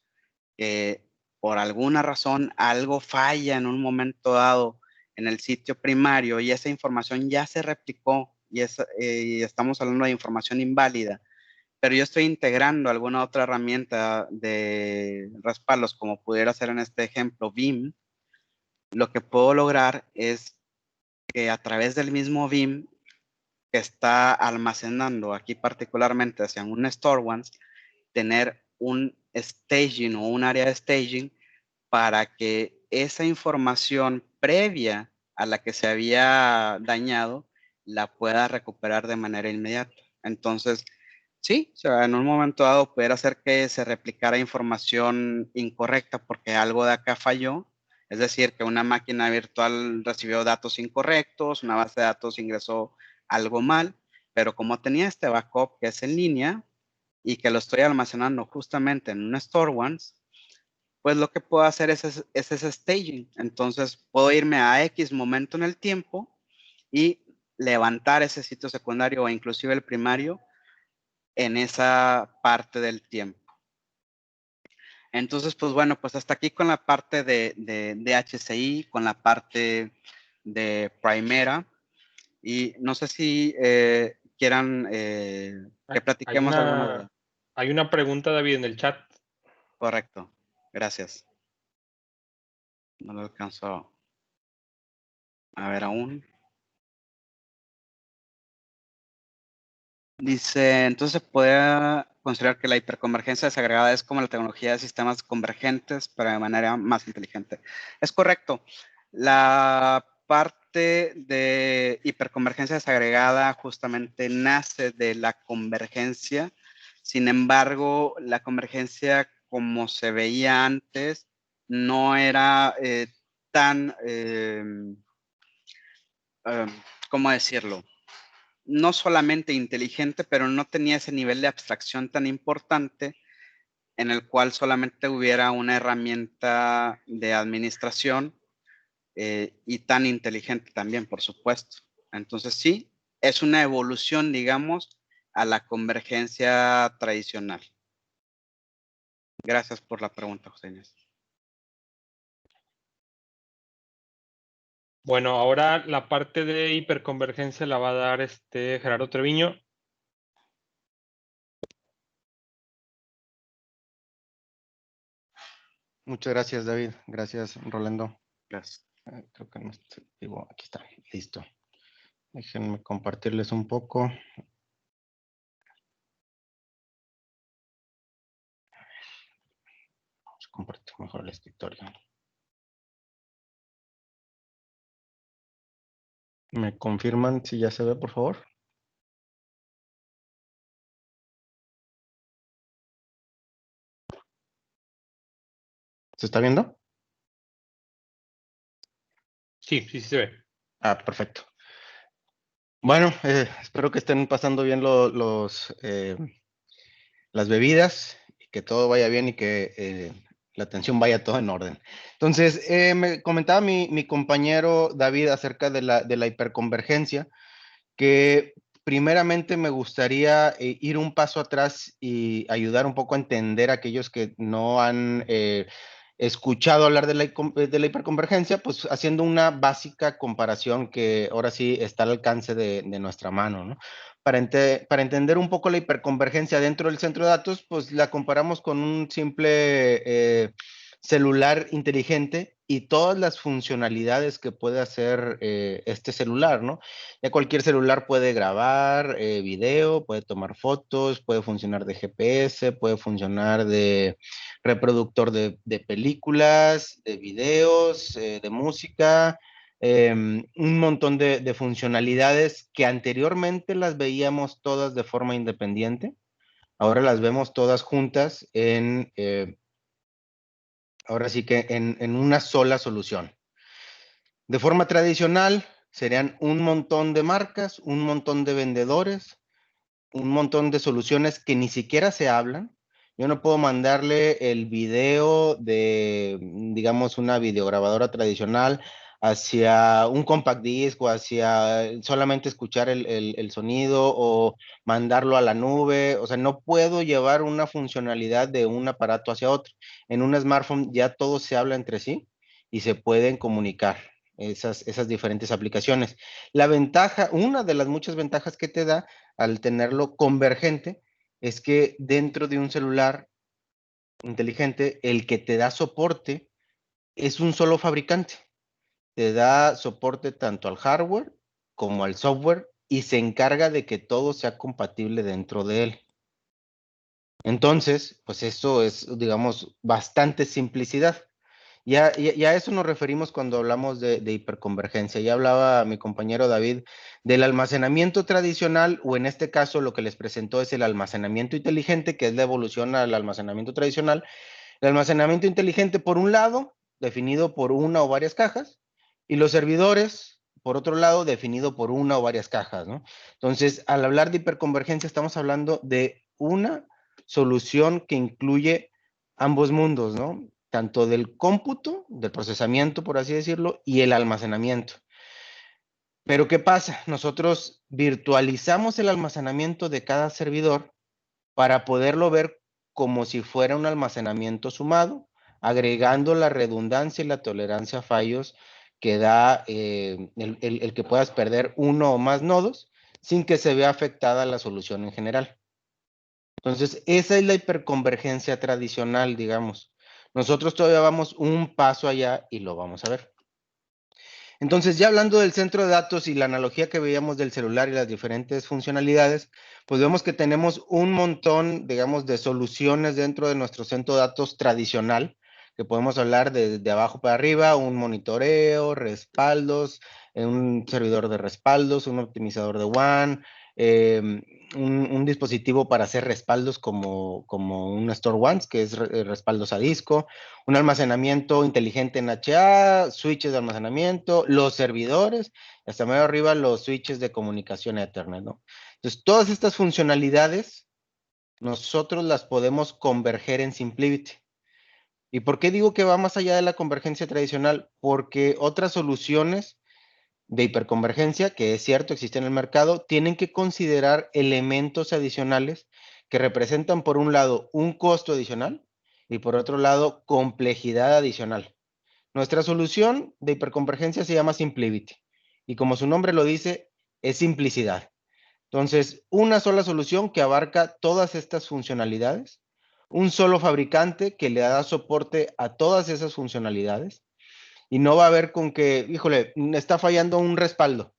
que por alguna razón algo falla en un momento dado en el sitio primario y esa información ya se replicó y estamos hablando de información inválida, pero yo estoy integrando alguna otra herramienta de respaldos, como pudiera ser en este ejemplo Vim, lo que puedo lograr es que a través del mismo Vim que está almacenando aquí particularmente hacia un store once, tener un staging o un área de staging para que esa información previa a la que se había dañado la pueda recuperar de manera inmediata. Entonces, sí, o sea, en un momento dado pudiera hacer que se replicara información incorrecta porque algo de acá falló. Es decir, que una máquina virtual recibió datos incorrectos, una base de datos ingresó algo mal Pero como tenía este backup que es en línea y que lo estoy almacenando justamente en un store once, pues lo que puedo hacer es ese staging. Entonces puedo irme a X momento en el tiempo y levantar ese sitio secundario o inclusive el primario en esa parte del tiempo. Entonces, pues bueno, pues hasta aquí con la parte de HCI, con la parte de Primera. Y no sé si quieran que platiquemos alguna duda. Hay una pregunta, David, en el chat. Correcto. Gracias. No lo alcanzo a ver aún. Dice, entonces puede considerar que la hiperconvergencia desagregada es como la tecnología de sistemas convergentes, pero de manera más inteligente. Es correcto. La parte de hiperconvergencia desagregada justamente nace de la convergencia. Sin embargo, la convergencia como se veía antes no era tan, ¿cómo decirlo? No solamente inteligente, pero no tenía ese nivel de abstracción tan importante en el cual solamente hubiera una herramienta de administración y tan inteligente también, por supuesto. Entonces sí, es una evolución, digamos, a la convergencia tradicional. Gracias por la pregunta, José Inés. Bueno, ahora la parte de hiperconvergencia la va a dar Gerardo Treviño. Muchas gracias, David. Gracias, Rolando. Gracias. Creo que no estoy vivo. Aquí está, listo. Déjenme compartirles un poco. Vamos a compartir mejor el escritorio. ¿Me confirman si ya se ve, por favor? ¿Se está viendo? Sí, sí, sí se ve. Ah, perfecto. Bueno, espero que estén pasando bien las bebidas, y que todo vaya bien y que la atención vaya todo en orden. Entonces, me comentaba mi compañero David acerca de la hiperconvergencia, que primeramente me gustaría ir un paso atrás y ayudar un poco a entender a aquellos que no han escuchado hablar de la hiperconvergencia, pues haciendo una básica comparación que ahora sí está al alcance de nuestra mano, ¿no? Para entender un poco la hiperconvergencia dentro del centro de datos, pues la comparamos con un simple celular inteligente y todas las funcionalidades que puede hacer este celular, ¿no? Ya cualquier celular puede grabar video, puede tomar fotos, puede funcionar de GPS, puede funcionar de reproductor de películas, de videos, de música, un montón de funcionalidades que anteriormente las veíamos todas de forma independiente. Ahora las vemos todas juntas ahora sí que en una sola solución. De forma tradicional, serían un montón de marcas, un montón de vendedores, un montón de soluciones que ni siquiera se hablan. Yo no puedo mandarle el video de, digamos, una videograbadora tradicional hacia un compact disc o hacia solamente escuchar el sonido o mandarlo a la nube. O sea, no puedo llevar una funcionalidad de un aparato hacia otro. En un smartphone ya todo se habla entre sí y se pueden comunicar esas diferentes aplicaciones. La ventaja, una de las muchas ventajas que te da al tenerlo convergente, es que dentro de un celular inteligente, el que te da soporte es un solo fabricante. Te da soporte tanto al hardware como al software y se encarga de que todo sea compatible dentro de él. Entonces, pues eso es, digamos, bastante simplicidad. Y a eso nos referimos cuando hablamos de hiperconvergencia. Ya hablaba mi compañero David del almacenamiento tradicional, o en este caso lo que les presentó es el almacenamiento inteligente, que es la evolución al almacenamiento tradicional. El almacenamiento inteligente, por un lado, definido por una o varias cajas, y los servidores por otro lado, definido por una o varias cajas, ¿no? Entonces, al hablar de hiperconvergencia, estamos hablando de una solución que incluye ambos mundos, ¿no? Tanto del cómputo, del procesamiento, por así decirlo, y el almacenamiento. Pero ¿qué pasa? Nosotros virtualizamos el almacenamiento de cada servidor para poderlo ver como si fuera un almacenamiento sumado, agregando la redundancia y la tolerancia a fallos que da el que puedas perder uno o más nodos sin que se vea afectada la solución en general. Entonces, esa es la hiperconvergencia tradicional, digamos. Nosotros todavía vamos un paso allá y lo vamos a ver. Entonces, ya hablando del centro de datos y la analogía que veíamos del celular y las diferentes funcionalidades, pues vemos que tenemos un montón, digamos, de soluciones dentro de nuestro centro de datos tradicional, que podemos hablar de abajo para arriba, un monitoreo, respaldos, un servidor de respaldos, un optimizador de WAN, un dispositivo para hacer respaldos como un Store Once, que es respaldos a disco, un almacenamiento inteligente en HA, switches de almacenamiento, los servidores, hasta medio arriba los switches de comunicación Ethernet, ¿no? Entonces, todas estas funcionalidades, nosotros las podemos converger en SimpliVity. ¿Y por qué digo que va más allá de la convergencia tradicional? Porque otras soluciones de hiperconvergencia, que es cierto, existen en el mercado, tienen que considerar elementos adicionales que representan, por un lado, un costo adicional y por otro lado, complejidad adicional. Nuestra solución de hiperconvergencia se llama SimpliVity y como su nombre lo dice, es simplicidad. Entonces, una sola solución que abarca todas estas funcionalidades, un solo fabricante que le da soporte a todas esas funcionalidades y no va a haber con que, híjole, está fallando un respaldo.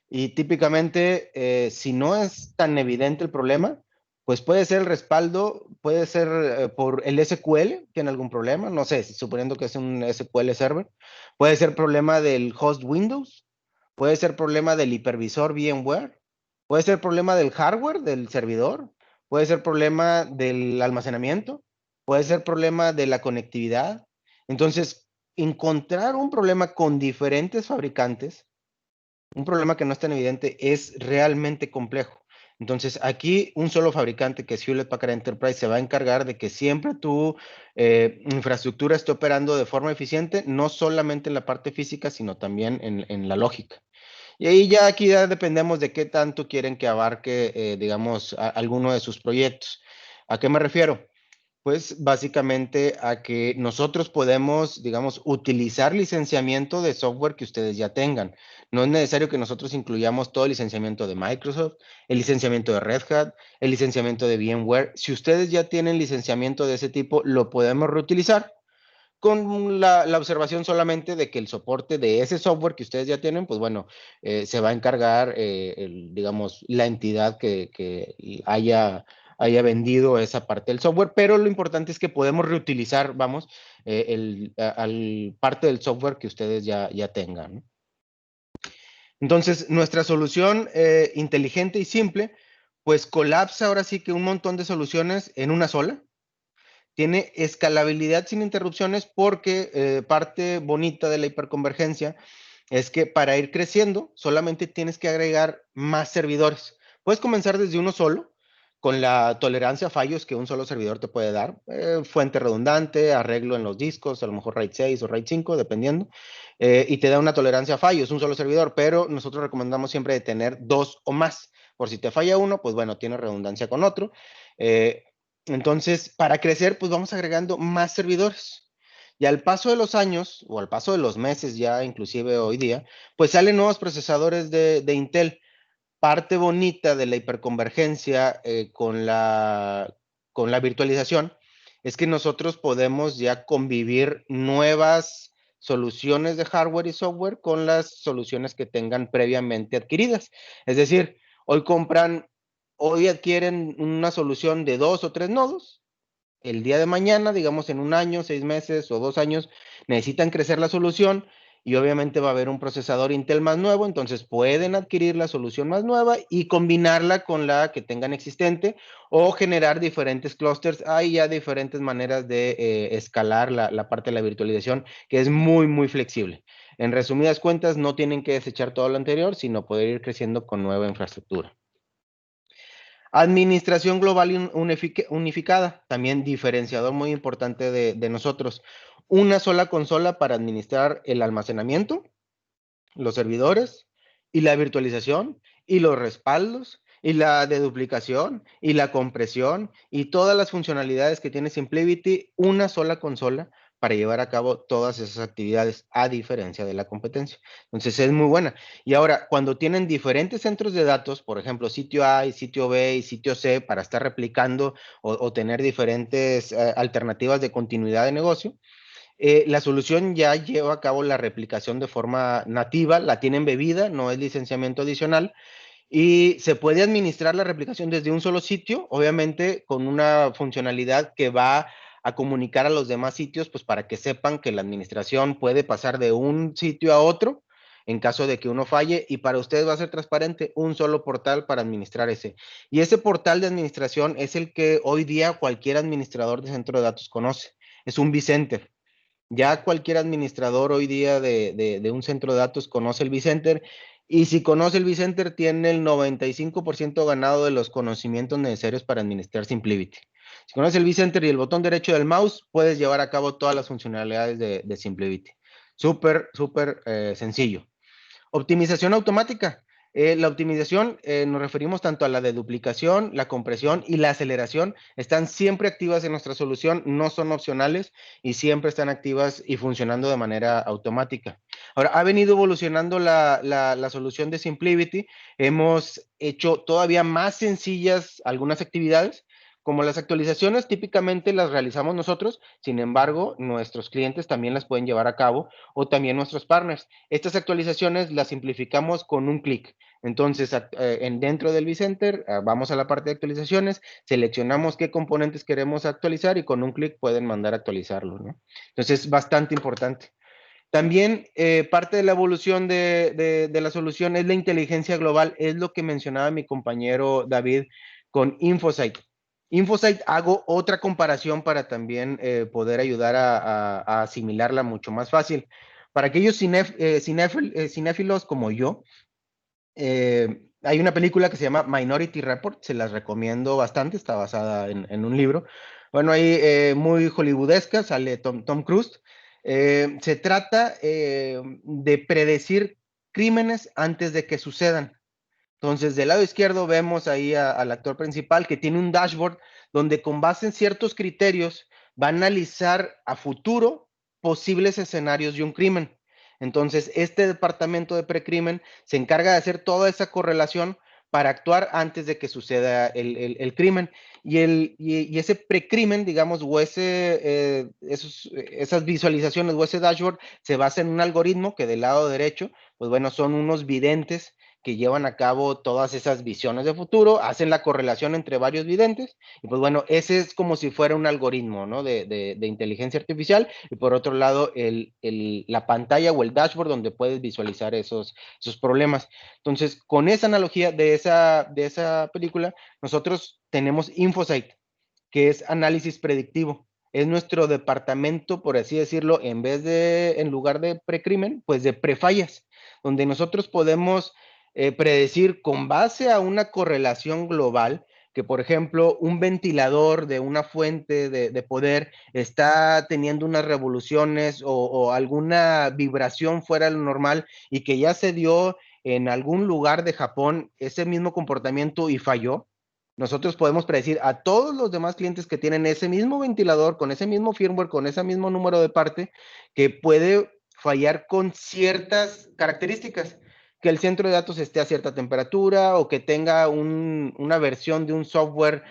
Y típicamente, si no es tan evidente el problema, pues puede ser el respaldo, puede ser por el SQL, tiene algún problema, no sé, suponiendo que es un SQL server, puede ser problema del host Windows, puede ser problema del hipervisor VMware, puede ser problema del hardware del servidor, puede ser problema del almacenamiento, puede ser problema de la conectividad. Entonces, encontrar un problema con diferentes fabricantes, un problema que no es tan evidente, es realmente complejo. Entonces, aquí un solo fabricante, que es Hewlett Packard Enterprise, se va a encargar de que siempre tu infraestructura esté operando de forma eficiente, no solamente en la parte física, sino también en la lógica. Y ahí ya aquí ya dependemos de qué tanto quieren que abarque, digamos, alguno de sus proyectos. ¿A qué me refiero? Pues básicamente a que nosotros podemos, digamos, utilizar licenciamiento de software que ustedes ya tengan. No es necesario que nosotros incluyamos todo el licenciamiento de Microsoft, el licenciamiento de Red Hat, el licenciamiento de VMware. Si ustedes ya tienen licenciamiento de ese tipo, lo podemos reutilizar con la observación solamente de que el soporte de ese software que ustedes ya tienen, pues bueno, se va a encargar, digamos, la entidad que haya vendido esa parte del software, pero lo importante es que podemos reutilizar, vamos, parte del software que ustedes ya tengan, ¿no? Entonces, nuestra solución inteligente y simple, pues colapsa ahora sí que un montón de soluciones en una sola. Tiene escalabilidad sin interrupciones porque parte bonita de la hiperconvergencia es que para ir creciendo solamente tienes que agregar más servidores. Puedes comenzar desde uno solo, con la tolerancia a fallos que un solo servidor te puede dar, fuente redundante, arreglo en los discos, a lo mejor RAID 6 o RAID 5, dependiendo, y te da una tolerancia a fallos, un solo servidor, pero nosotros recomendamos siempre de tener dos o más. Por si te falla uno, pues bueno, tiene redundancia con otro. Entonces, para crecer, pues vamos agregando más servidores. Y al paso de los años, o al paso de los meses ya, inclusive hoy día, pues salen nuevos procesadores de Intel. Parte bonita de la hiperconvergencia con la virtualización es que nosotros podemos ya convivir nuevas soluciones de hardware y software con las soluciones que tengan previamente adquiridas. Es decir, hoy adquieren una solución de 2 o 3 nodos. El día de mañana, digamos en un año, 6 meses o 2 años, necesitan crecer la solución y obviamente va a haber un procesador Intel más nuevo, entonces pueden adquirir la solución más nueva y combinarla con la que tengan existente o generar diferentes clusters. Hay ya diferentes maneras de escalar la parte de la virtualización que es muy, muy flexible. En resumidas cuentas, no tienen que desechar todo lo anterior, sino poder ir creciendo con nueva infraestructura. Administración global unificada, también diferenciador muy importante de nosotros. Una sola consola para administrar el almacenamiento, los servidores y la virtualización y los respaldos y la deduplicación y la compresión y todas las funcionalidades que tiene SimpliVity, una sola consola para llevar a cabo todas esas actividades, a diferencia de la competencia. Entonces es muy buena. Y ahora, cuando tienen diferentes centros de datos, por ejemplo, sitio A y sitio B y sitio C, para estar replicando o tener diferentes alternativas de continuidad de negocio, la solución ya lleva a cabo la replicación de forma nativa, la tiene embebida, no es licenciamiento adicional, y se puede administrar la replicación desde un solo sitio, obviamente con una funcionalidad que va a comunicar a los demás sitios, pues para que sepan que la administración puede pasar de un sitio a otro en caso de que uno falle, y para ustedes va a ser transparente, un solo portal para administrar ese. Y ese portal de administración es el que hoy día cualquier administrador de centro de datos conoce, es un vCenter. Ya cualquier administrador hoy día de un centro de datos conoce el vCenter, y si conoce el vCenter tiene el 95% ganado de los conocimientos necesarios para administrar SimpliVity. Si conoces el vCenter y el botón derecho del mouse, puedes llevar a cabo todas las funcionalidades de SimpliVity. Súper, súper sencillo. Optimización automática. La optimización, nos referimos tanto a la deduplicación, la compresión y la aceleración. Están siempre activas en nuestra solución, no son opcionales y siempre están activas y funcionando de manera automática. Ahora, ha venido evolucionando la solución de SimpliVity. Hemos hecho todavía más sencillas algunas actividades. Como las actualizaciones típicamente las realizamos nosotros, sin embargo, nuestros clientes también las pueden llevar a cabo, o también nuestros partners. Estas actualizaciones las simplificamos con un clic. Entonces, dentro del vCenter, vamos a la parte de actualizaciones, seleccionamos qué componentes queremos actualizar y con un clic pueden mandar a actualizarlo, ¿no? Entonces, es bastante importante. También parte de la evolución de la solución es la inteligencia global, es lo que mencionaba mi compañero David con Infosight. Infosight, hago otra comparación para también poder ayudar a asimilarla mucho más fácil. Para aquellos cinéfilos como yo, hay una película que se llama Minority Report, se las recomiendo bastante, está basada en un libro. Bueno, ahí muy hollywoodesca, sale Tom Cruise. Se trata de predecir crímenes antes de que sucedan. Entonces, del lado izquierdo vemos ahí al actor principal que tiene un dashboard donde con base en ciertos criterios va a analizar a futuro posibles escenarios de un crimen. Entonces, este departamento de precrimen se encarga de hacer toda esa correlación para actuar antes de que suceda el crimen. Y ese precrimen, digamos, o esas visualizaciones o ese dashboard se basa en un algoritmo que del lado derecho, pues bueno, son unos videntes que llevan a cabo todas esas visiones de futuro, hacen la correlación entre varios videntes, y pues bueno, ese es como si fuera un algoritmo, ¿no? de inteligencia artificial, y por otro lado, la pantalla o el dashboard donde puedes visualizar esos problemas. Entonces, con esa analogía de esa película, nosotros tenemos Infosight, que es análisis predictivo. Es nuestro departamento, por así decirlo, en lugar de precrimen, pues de prefallas, donde nosotros podemos predecir con base a una correlación global que, por ejemplo, un ventilador de una fuente de poder está teniendo unas revoluciones o alguna vibración fuera de lo normal y que ya se dio en algún lugar de Japón ese mismo comportamiento y falló. Nosotros podemos predecir a todos los demás clientes que tienen ese mismo ventilador, con ese mismo firmware, con ese mismo número de parte, que puede fallar con ciertas características, que el centro de datos esté a cierta temperatura o que tenga una versión de un software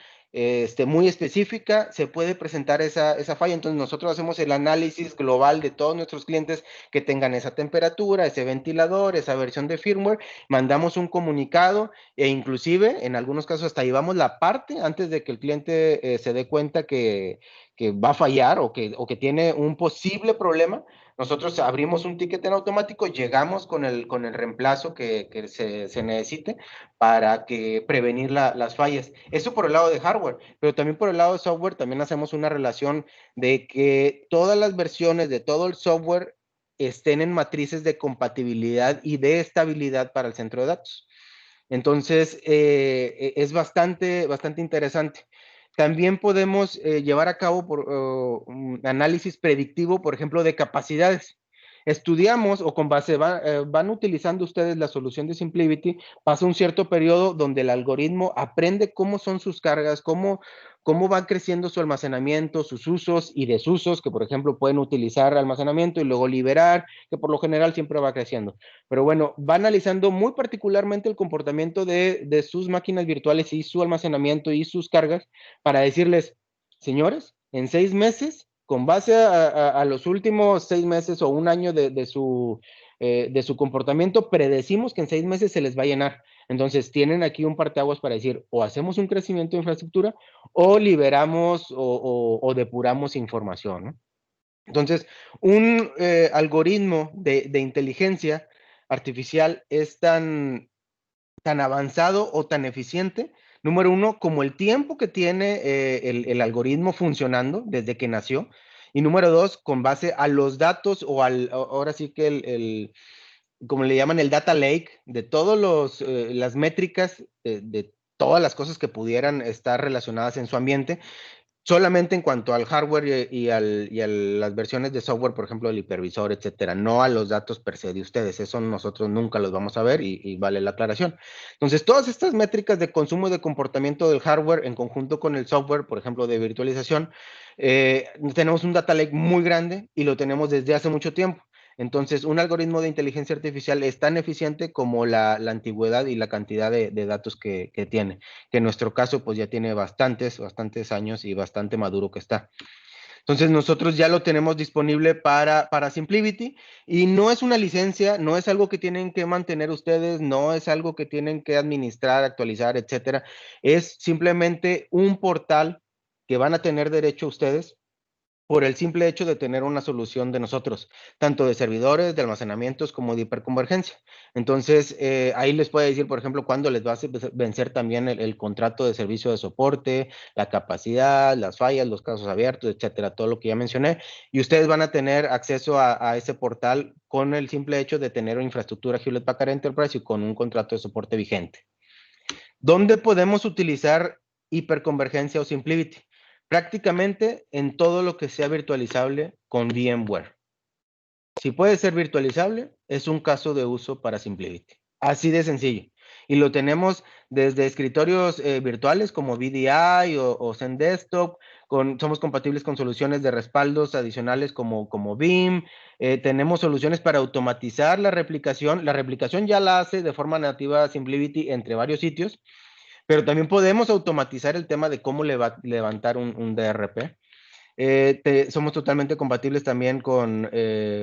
muy específica, se puede presentar esa falla. Entonces nosotros hacemos el análisis global de todos nuestros clientes que tengan esa temperatura, ese ventilador, esa versión de firmware, mandamos un comunicado e inclusive en algunos casos hasta llevamos la parte antes de que el cliente se dé cuenta que va a fallar o que tiene un posible problema. Nosotros abrimos un ticket en automático, llegamos con el reemplazo que se necesite para prevenir las fallas. Eso por el lado de hardware, pero también por el lado de software también hacemos una relación de que todas las versiones de todo el software estén en matrices de compatibilidad y de estabilidad para el centro de datos. Entonces, es bastante interesante. También podemos llevar a cabo un análisis predictivo, por ejemplo, de capacidades. Estudiamos o con base, van utilizando ustedes la solución de SimpliVity, pasa un cierto periodo donde el algoritmo aprende cómo son sus cargas, cómo va creciendo su almacenamiento, sus usos y desusos, que por ejemplo pueden utilizar almacenamiento y luego liberar, que por lo general siempre va creciendo. Pero bueno, va analizando muy particularmente el comportamiento de sus máquinas virtuales y su almacenamiento y sus cargas para decirles, señores, en 6 meses, con base a los últimos 6 meses o un año de su comportamiento, predecimos que en 6 meses se les va a llenar. Entonces, tienen aquí un parteaguas para decir, o hacemos un crecimiento de infraestructura, o liberamos o depuramos información, ¿no? Entonces, un algoritmo de inteligencia artificial es tan avanzado o tan eficiente, número uno, como el tiempo que tiene el algoritmo funcionando desde que nació, y número dos, con base a los datos o ahora sí que como le llaman el data lake, de todas las métricas de todas las cosas que pudieran estar relacionadas en su ambiente, solamente en cuanto al hardware y a las versiones de software, por ejemplo, el hipervisor, etcétera, no a los datos per se de ustedes. Eso nosotros nunca los vamos a ver y vale la aclaración. Entonces, todas estas métricas de consumo y de comportamiento del hardware en conjunto con el software, por ejemplo, de virtualización, tenemos un data lake muy grande y lo tenemos desde hace mucho tiempo. Entonces, un algoritmo de inteligencia artificial es tan eficiente como la antigüedad y la cantidad de datos que tiene, que en nuestro caso pues ya tiene bastantes años y bastante maduro que está. Entonces nosotros ya lo tenemos disponible para SimpliVity y no es una licencia, no es algo que tienen que mantener ustedes, no es algo que tienen que administrar, actualizar, etcétera. Es simplemente un portal que van a tener derecho ustedes por el simple hecho de tener una solución de nosotros, tanto de servidores, de almacenamientos, como de hiperconvergencia. Entonces, ahí les puede decir, por ejemplo, cuándo les va a vencer también el contrato de servicio de soporte, la capacidad, las fallas, los casos abiertos, etcétera, todo lo que ya mencioné. Y ustedes van a tener acceso a ese portal con el simple hecho de tener una infraestructura Hewlett Packard Enterprise y con un contrato de soporte vigente. ¿Dónde podemos utilizar hiperconvergencia o SimpliVity? Prácticamente en todo lo que sea virtualizable con VMware. Si puede ser virtualizable, es un caso de uso para SimpliVity. Así de sencillo. Y lo tenemos desde escritorios virtuales como VDI o Zen-Desktop, somos compatibles con soluciones de respaldos adicionales como Veeam, tenemos soluciones para automatizar la replicación ya la hace de forma nativa SimpliVity entre varios sitios, pero también podemos automatizar el tema de cómo levantar un DRP. Somos totalmente compatibles también con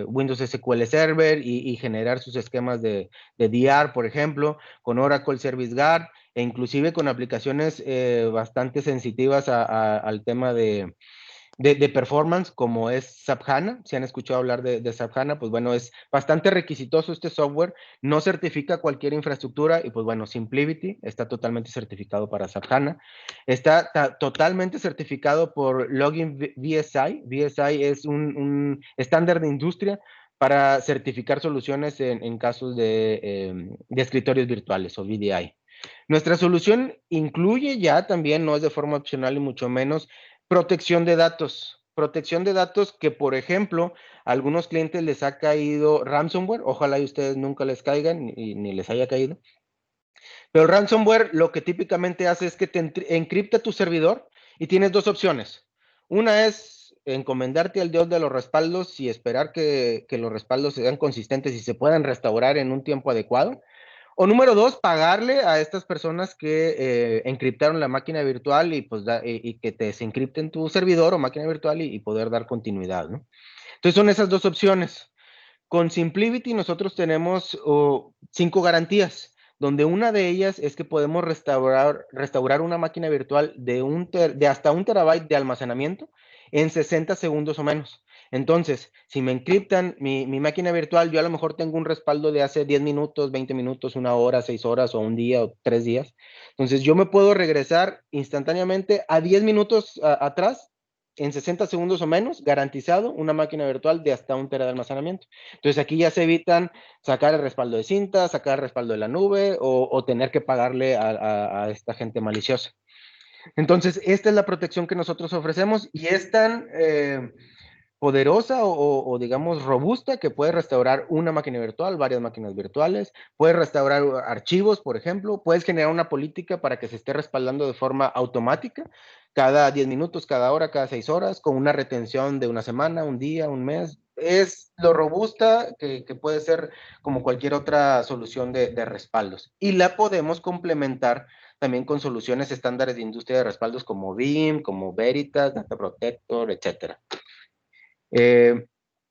Windows SQL Server y generar sus esquemas de DR, por ejemplo, con Oracle Service Guard e inclusive con aplicaciones bastante sensitivas al tema de performance, como es SAP HANA. Si han escuchado hablar de SAP HANA, pues bueno, es bastante requisitoso este software, no certifica cualquier infraestructura y pues bueno, SimpliVity está totalmente certificado para SAP HANA. Está totalmente certificado por Login VSI. VSI es un estándar de industria para certificar soluciones en casos de escritorios virtuales o VDI. Nuestra solución incluye ya también, no es de forma opcional y mucho menos, protección de datos que, por ejemplo, a algunos clientes les ha caído ransomware, ojalá y ustedes nunca les caigan ni les haya caído, pero el ransomware lo que típicamente hace es que te encripta tu servidor y tienes dos opciones. Una es encomendarte al Dios de los respaldos y esperar que los respaldos sean consistentes y se puedan restaurar en un tiempo adecuado. O número dos, pagarle a estas personas que encriptaron la máquina virtual y, pues, y que te desencripten tu servidor o máquina virtual y poder dar continuidad, ¿no? Entonces son esas dos opciones. Con SimpliVity nosotros tenemos 5 garantías, donde una de ellas es que podemos restaurar una máquina virtual de hasta 1 terabyte de almacenamiento en 60 segundos o menos. Entonces, si me encriptan mi máquina virtual, yo a lo mejor tengo un respaldo de hace 10 minutos, 20 minutos, 1 hora, 6 horas o un día o 3 días. Entonces, yo me puedo regresar instantáneamente a 10 minutos atrás en 60 segundos o menos, garantizado, una máquina virtual de hasta 1 tera de almacenamiento. Entonces aquí ya se evitan sacar el respaldo de cinta, sacar el respaldo de la nube o tener que pagarle a esta gente maliciosa. Entonces, esta es la protección que nosotros ofrecemos y es tan poderosa o digamos robusta que puede restaurar una máquina virtual, varias máquinas virtuales, puede restaurar archivos, por ejemplo, puedes generar una política para que se esté respaldando de forma automática, cada 10 minutos, cada hora, cada 6 horas, con una retención de una semana, un día, un mes. Es lo robusta que puede ser como cualquier otra solución de respaldos. Y la podemos complementar también con soluciones estándares de industria de respaldos como BIM, como Veritas, Data Protector, etcétera.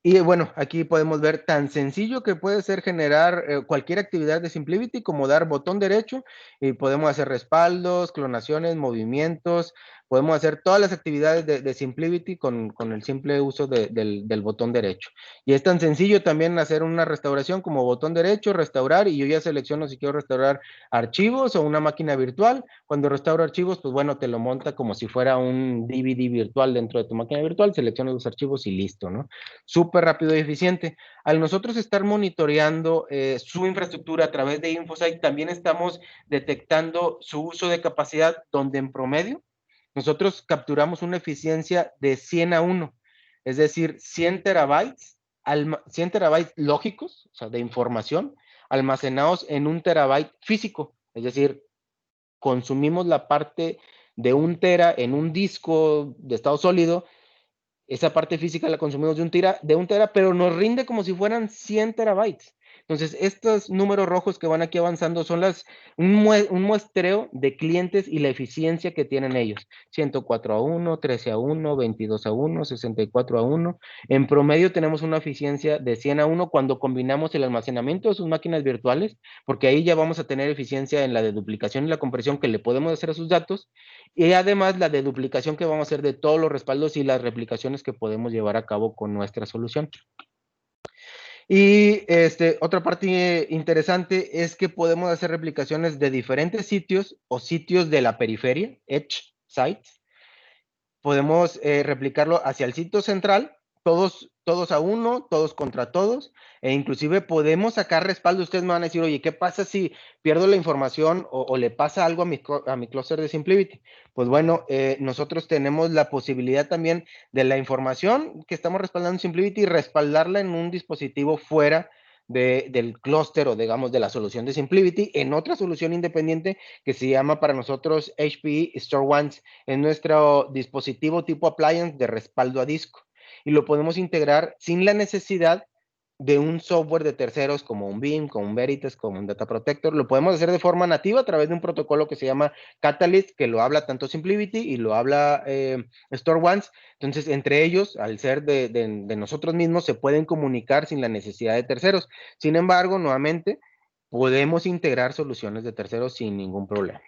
Y bueno, aquí podemos ver tan sencillo que puede ser generar cualquier actividad de SimpliVity como dar botón derecho y podemos hacer respaldos, clonaciones, movimientos, podemos hacer todas las actividades de SimpliVity con el simple uso del botón derecho. Y es tan sencillo también hacer una restauración como botón derecho, restaurar, y yo ya selecciono si quiero restaurar archivos o una máquina virtual. Cuando restauro archivos, pues bueno, te lo monta como si fuera un DVD virtual dentro de tu máquina virtual, seleccionas los archivos y listo, ¿no? Súper rápido y eficiente. Al nosotros estar monitoreando su infraestructura a través de InfoSight, también estamos detectando su uso de capacidad, donde en promedio nosotros capturamos una eficiencia de 100 a 1, es decir, 100 terabytes, 100 terabytes lógicos, o sea, de información, almacenados en 1 terabyte físico, es decir, consumimos la parte de 1 tera en un disco de estado sólido, esa parte física la consumimos de un tera, pero nos rinde como si fueran 100 terabytes. Entonces, estos números rojos que van aquí avanzando son un muestreo de clientes y la eficiencia que tienen ellos. 104 a 1, 13 a 1, 22 a 1, 64 a 1. En promedio tenemos una eficiencia de 100 a 1 cuando combinamos el almacenamiento de sus máquinas virtuales, porque ahí ya vamos a tener eficiencia en la deduplicación y la compresión que le podemos hacer a sus datos, y además la deduplicación que vamos a hacer de todos los respaldos y las replicaciones que podemos llevar a cabo con nuestra solución. Y otra parte interesante es que podemos hacer replicaciones de diferentes sitios o sitios de la periferia, edge sites. Podemos replicarlo hacia el sitio central, todos a uno, todos contra todos, e inclusive podemos sacar respaldo. Ustedes me van a decir, oye, ¿qué pasa si pierdo la información o le pasa algo a mi clúster de SimpliVity? Pues bueno, nosotros tenemos la posibilidad también de la información que estamos respaldando en SimpliVity, respaldarla en un dispositivo fuera del clúster o digamos de la solución de SimpliVity en otra solución independiente que se llama para nosotros HPE StoreOne, en nuestro dispositivo tipo appliance de respaldo a disco, y lo podemos integrar sin la necesidad de un software de terceros como un BIM, como un Veritas, como un Data Protector. Lo podemos hacer de forma nativa a través de un protocolo que se llama Catalyst, que lo habla tanto SimpliVity y lo habla StoreOne. Entonces, entre ellos, al ser de nosotros mismos, se pueden comunicar sin la necesidad de terceros. Sin embargo, nuevamente, podemos integrar soluciones de terceros sin ningún problema.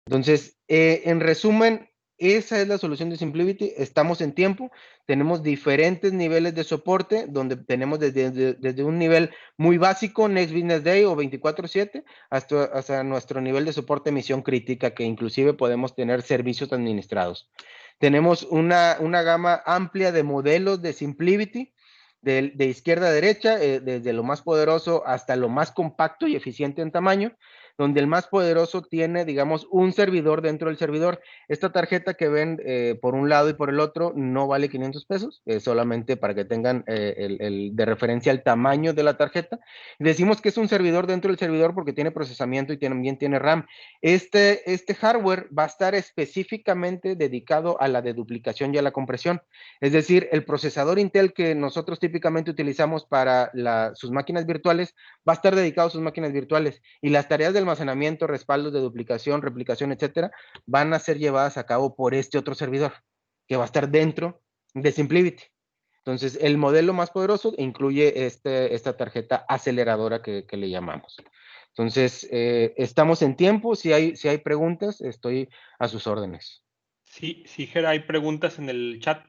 Entonces, en resumen, esa es la solución de SimpliVity. Estamos en tiempo, tenemos diferentes niveles de soporte, donde tenemos desde un nivel muy básico, Next Business Day o 24/7, hasta nuestro nivel de soporte misión crítica, que inclusive podemos tener servicios administrados. Tenemos una gama amplia de modelos de SimpliVity, de izquierda a derecha, desde lo más poderoso hasta lo más compacto y eficiente en tamaño, donde el más poderoso tiene, digamos, un servidor dentro del servidor. Esta tarjeta que ven por un lado y por el otro no vale 500 pesos, solamente para que tengan de referencia el tamaño de la tarjeta. Decimos que es un servidor dentro del servidor porque tiene procesamiento y también tiene RAM. Este hardware va a estar específicamente dedicado a la deduplicación y a la compresión. Es decir, el procesador Intel que nosotros típicamente utilizamos para sus máquinas virtuales va a estar dedicado a sus máquinas virtuales, y las tareas de almacenamiento, respaldos de duplicación, replicación, etcétera, van a ser llevadas a cabo por este otro servidor que va a estar dentro de SimpliVity. Entonces, el modelo más poderoso incluye esta tarjeta aceleradora que le llamamos. Entonces, estamos en tiempo. Si hay preguntas, estoy a sus órdenes. Sí, Gera, hay preguntas en el chat.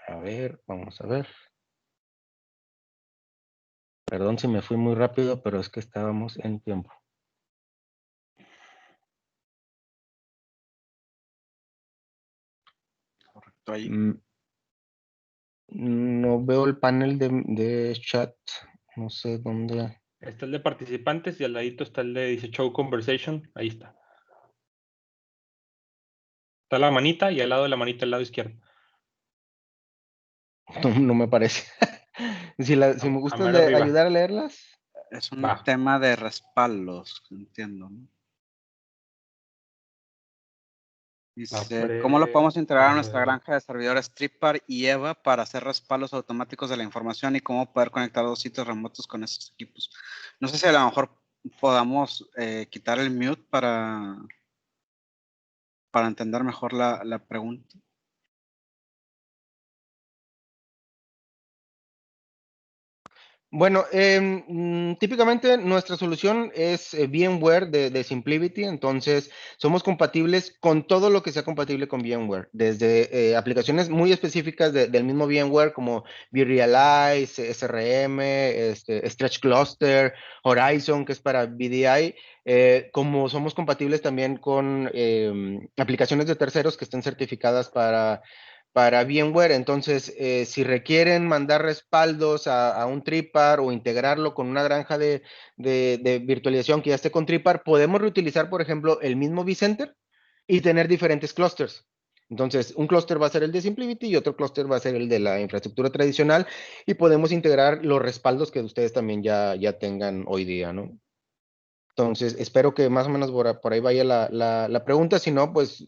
A ver, vamos a ver. Perdón si me fui muy rápido, pero es que estábamos en tiempo. ¿Tú ahí? No veo el panel de chat. No sé dónde. Está el de participantes y al ladito está el de dice Show Conversation. Ahí está. Está la manita y al lado de la manita, al lado izquierdo. No me parece. Si me A gustas mero arriba. ayudar a leerlas. Es un Va. tema de respaldos, entiendo, ¿no? Dice, ¿cómo lo podemos integrar a nuestra granja de servidores Tripar y EVA para hacer respaldos automáticos de la información y cómo poder conectar dos sitios remotos con esos equipos? No sé si a lo mejor podamos quitar el mute para entender mejor la pregunta. Bueno, típicamente nuestra solución es VMware de SimpliVity, entonces somos compatibles con todo lo que sea compatible con VMware, desde aplicaciones muy específicas del mismo VMware como vRealize, SRM, Stretch Cluster, Horizon, que es para VDI, como somos compatibles también con aplicaciones de terceros que estén certificadas para VMware. Entonces, si requieren mandar respaldos a un Tripar o integrarlo con una granja de virtualización que ya esté con Tripar, podemos reutilizar, por ejemplo, el mismo vCenter y tener diferentes clusters. Entonces, un clúster va a ser el de SimpliVity y otro clúster va a ser el de la infraestructura tradicional y podemos integrar los respaldos que ustedes también ya tengan hoy día, ¿no? Entonces, espero que más o menos por ahí vaya la pregunta. Si no, pues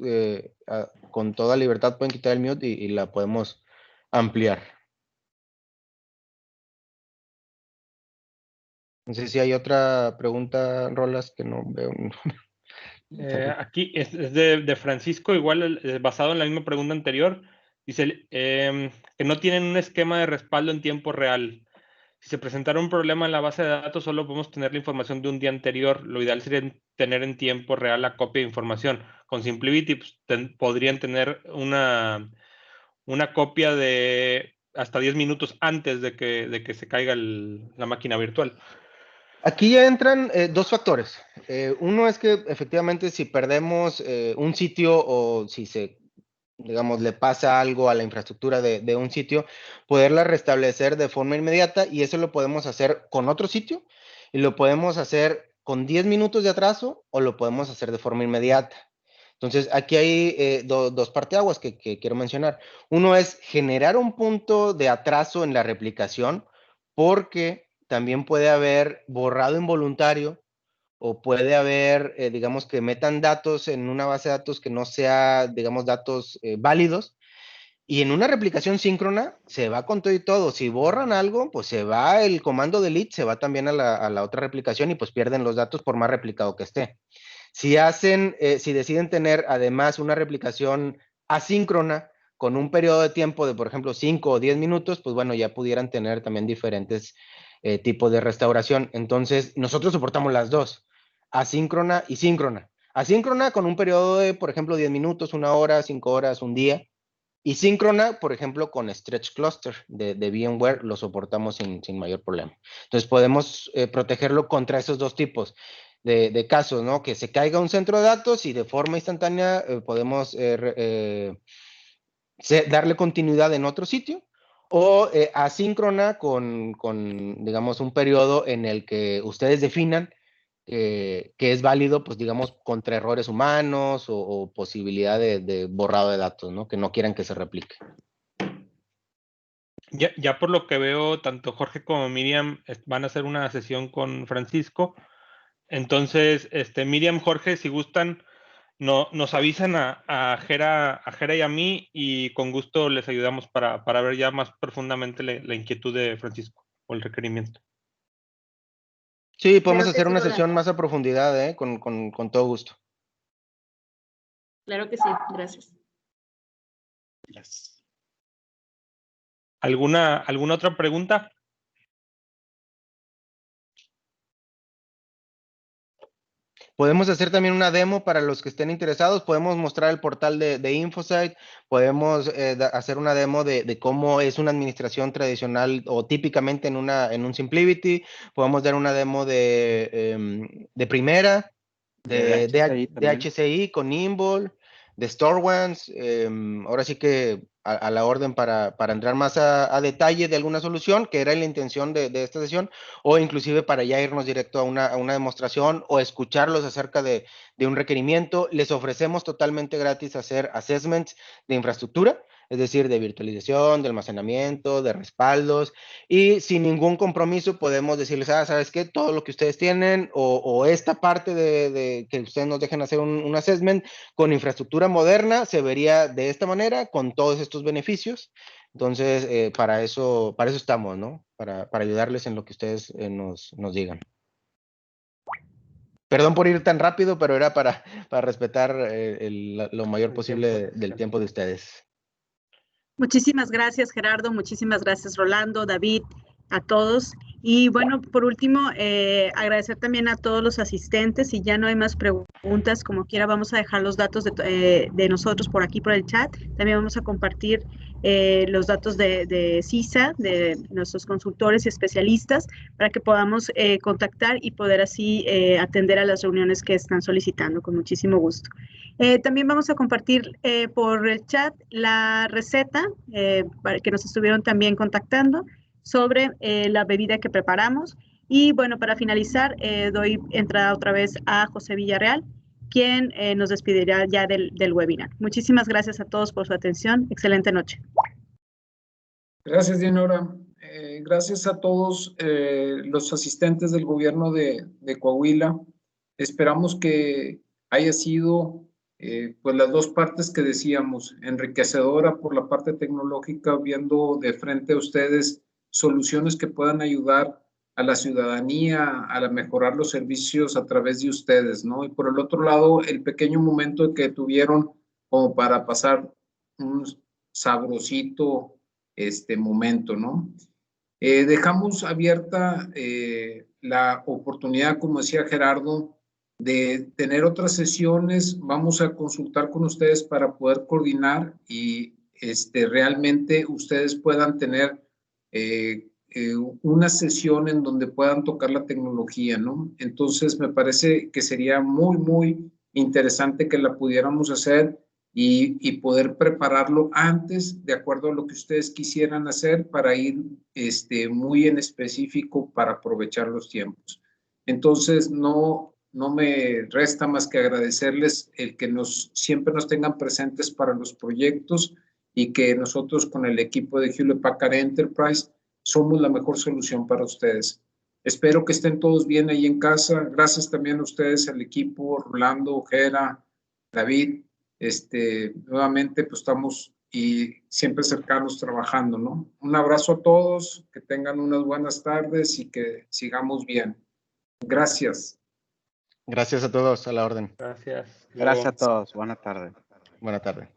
con toda libertad pueden quitar el mute y la podemos ampliar. No sé si hay otra pregunta, Rolas, que no veo. Aquí es de Francisco, igual basado en la misma pregunta anterior. Dice que no tienen un esquema de respaldo en tiempo real. Si se presentara un problema en la base de datos, solo podemos tener la información de un día anterior. Lo ideal sería tener en tiempo real la copia de información. Con SimpliVity pues, podrían tener una copia de hasta 10 minutos antes de que se caiga la máquina virtual. Aquí ya entran dos factores. Uno es que efectivamente si perdemos un sitio o si digamos, le pasa algo a la infraestructura de un sitio, poderla restablecer de forma inmediata y eso lo podemos hacer con otro sitio y lo podemos hacer con 10 minutos de atraso o lo podemos hacer de forma inmediata. Entonces, aquí hay dos parteaguas que quiero mencionar. Uno es generar un punto de atraso en la replicación porque también puede haber borrado involuntario o puede haber, digamos, que metan datos en una base de datos que no sea, digamos, datos válidos. Y en una replicación síncrona se va con todo y todo. Si borran algo, pues se va el comando delete, se va también a la otra replicación y pues pierden los datos por más replicado que esté. Si deciden tener además una replicación asíncrona con un periodo de tiempo de, por ejemplo, 5 o 10 minutos, pues bueno, ya pudieran tener también diferentes tipos de restauración. Entonces, nosotros soportamos las dos, asíncrona y síncrona. Asíncrona con un periodo de, por ejemplo, 10 minutos, 1 hora, 5 horas, un día. Y síncrona, por ejemplo, con Stretch Cluster de VMware, lo soportamos sin mayor problema. Entonces, podemos protegerlo contra esos dos tipos de casos, ¿no? Que se caiga un centro de datos y de forma instantánea podemos darle continuidad en otro sitio, o asíncrona con, digamos, un periodo en el que ustedes definan que es válido, pues digamos, contra errores humanos o posibilidad de borrado de datos, ¿no? Que no quieran que se replique. Ya por lo que veo, tanto Jorge como Miriam van a hacer una sesión con Francisco. Entonces, Miriam, Jorge, si gustan, nos avisan a Jera y a mí y con gusto les ayudamos para ver ya más profundamente la inquietud de Francisco o el requerimiento. Sí, podemos Claro que hacer sí, una Roland. sesión más a profundidad, con todo gusto. Claro que sí, gracias. Yes. ¿Alguna otra pregunta? Podemos hacer también una demo para los que estén interesados. Podemos mostrar el portal de InfoSight. Podemos hacer una demo de cómo es una administración tradicional o típicamente en un SimpliVity. Podemos dar una demo de primera, de HCI también. HCI con Nimble, de StoreOnes. Ahora sí que a la orden para entrar más a detalle de alguna solución, que era la intención de esta sesión, o inclusive para ya irnos directo a una demostración o escucharlos acerca de un requerimiento. Les ofrecemos totalmente gratis hacer assessments de infraestructura, es decir, de virtualización, de almacenamiento, de respaldos, y sin ningún compromiso podemos decirles, ¿sabes qué? Todo lo que ustedes tienen o esta parte de que ustedes nos dejen hacer un assessment con infraestructura moderna se vería de esta manera, con todos estos beneficios. Entonces, para eso estamos, ¿no? Para ayudarles en lo que ustedes nos digan. Perdón por ir tan rápido, pero era para respetar lo mayor posible del tiempo de ustedes. Muchísimas gracias, Gerardo. Muchísimas gracias, Rolando, David, a todos. Y bueno, por último, agradecer también a todos los asistentes. Si ya no hay más preguntas, como quiera, vamos a dejar los datos de nosotros por aquí, por el chat. También vamos a compartir los datos de CISA, de nuestros consultores y especialistas, para que podamos contactar y poder así atender a las reuniones que están solicitando, con muchísimo gusto. También vamos a compartir por el chat la receta para que nos estuvieron también contactando sobre la bebida que preparamos. Y bueno, para finalizar, doy entrada otra vez a José Villarreal, quien nos despedirá ya del webinar. Muchísimas gracias a todos por su atención. Excelente noche. Gracias, Dinora. Gracias a todos los asistentes del gobierno de Coahuila. Esperamos que haya sido pues las dos partes que decíamos, enriquecedora por la parte tecnológica, viendo de frente a ustedes soluciones que puedan ayudar a la ciudadanía a mejorar los servicios a través de ustedes, ¿no? Y por el otro lado, el pequeño momento que tuvieron como para pasar un sabrosito momento, ¿no? Dejamos abierta la oportunidad, como decía Gerardo, de tener otras sesiones. Vamos a consultar con ustedes para poder coordinar y realmente ustedes puedan tener una sesión en donde puedan tocar la tecnología, ¿no? Entonces me parece que sería muy, muy interesante que la pudiéramos hacer y poder prepararlo antes, de acuerdo a lo que ustedes quisieran hacer, para ir muy en específico para aprovechar los tiempos. Entonces, no me resta más que agradecerles el que siempre nos tengan presentes para los proyectos y que nosotros con el equipo de Hewlett Packard Enterprise somos la mejor solución para ustedes. Espero que estén todos bien ahí en casa. Gracias también a ustedes, al equipo, Rolando, Gera, David. Nuevamente pues estamos y siempre cercanos trabajando, ¿no? Un abrazo a todos, que tengan unas buenas tardes y que sigamos bien. Gracias. Gracias a todos, a la orden. Gracias. Gracias a todos. Buena tarde. Buena tarde.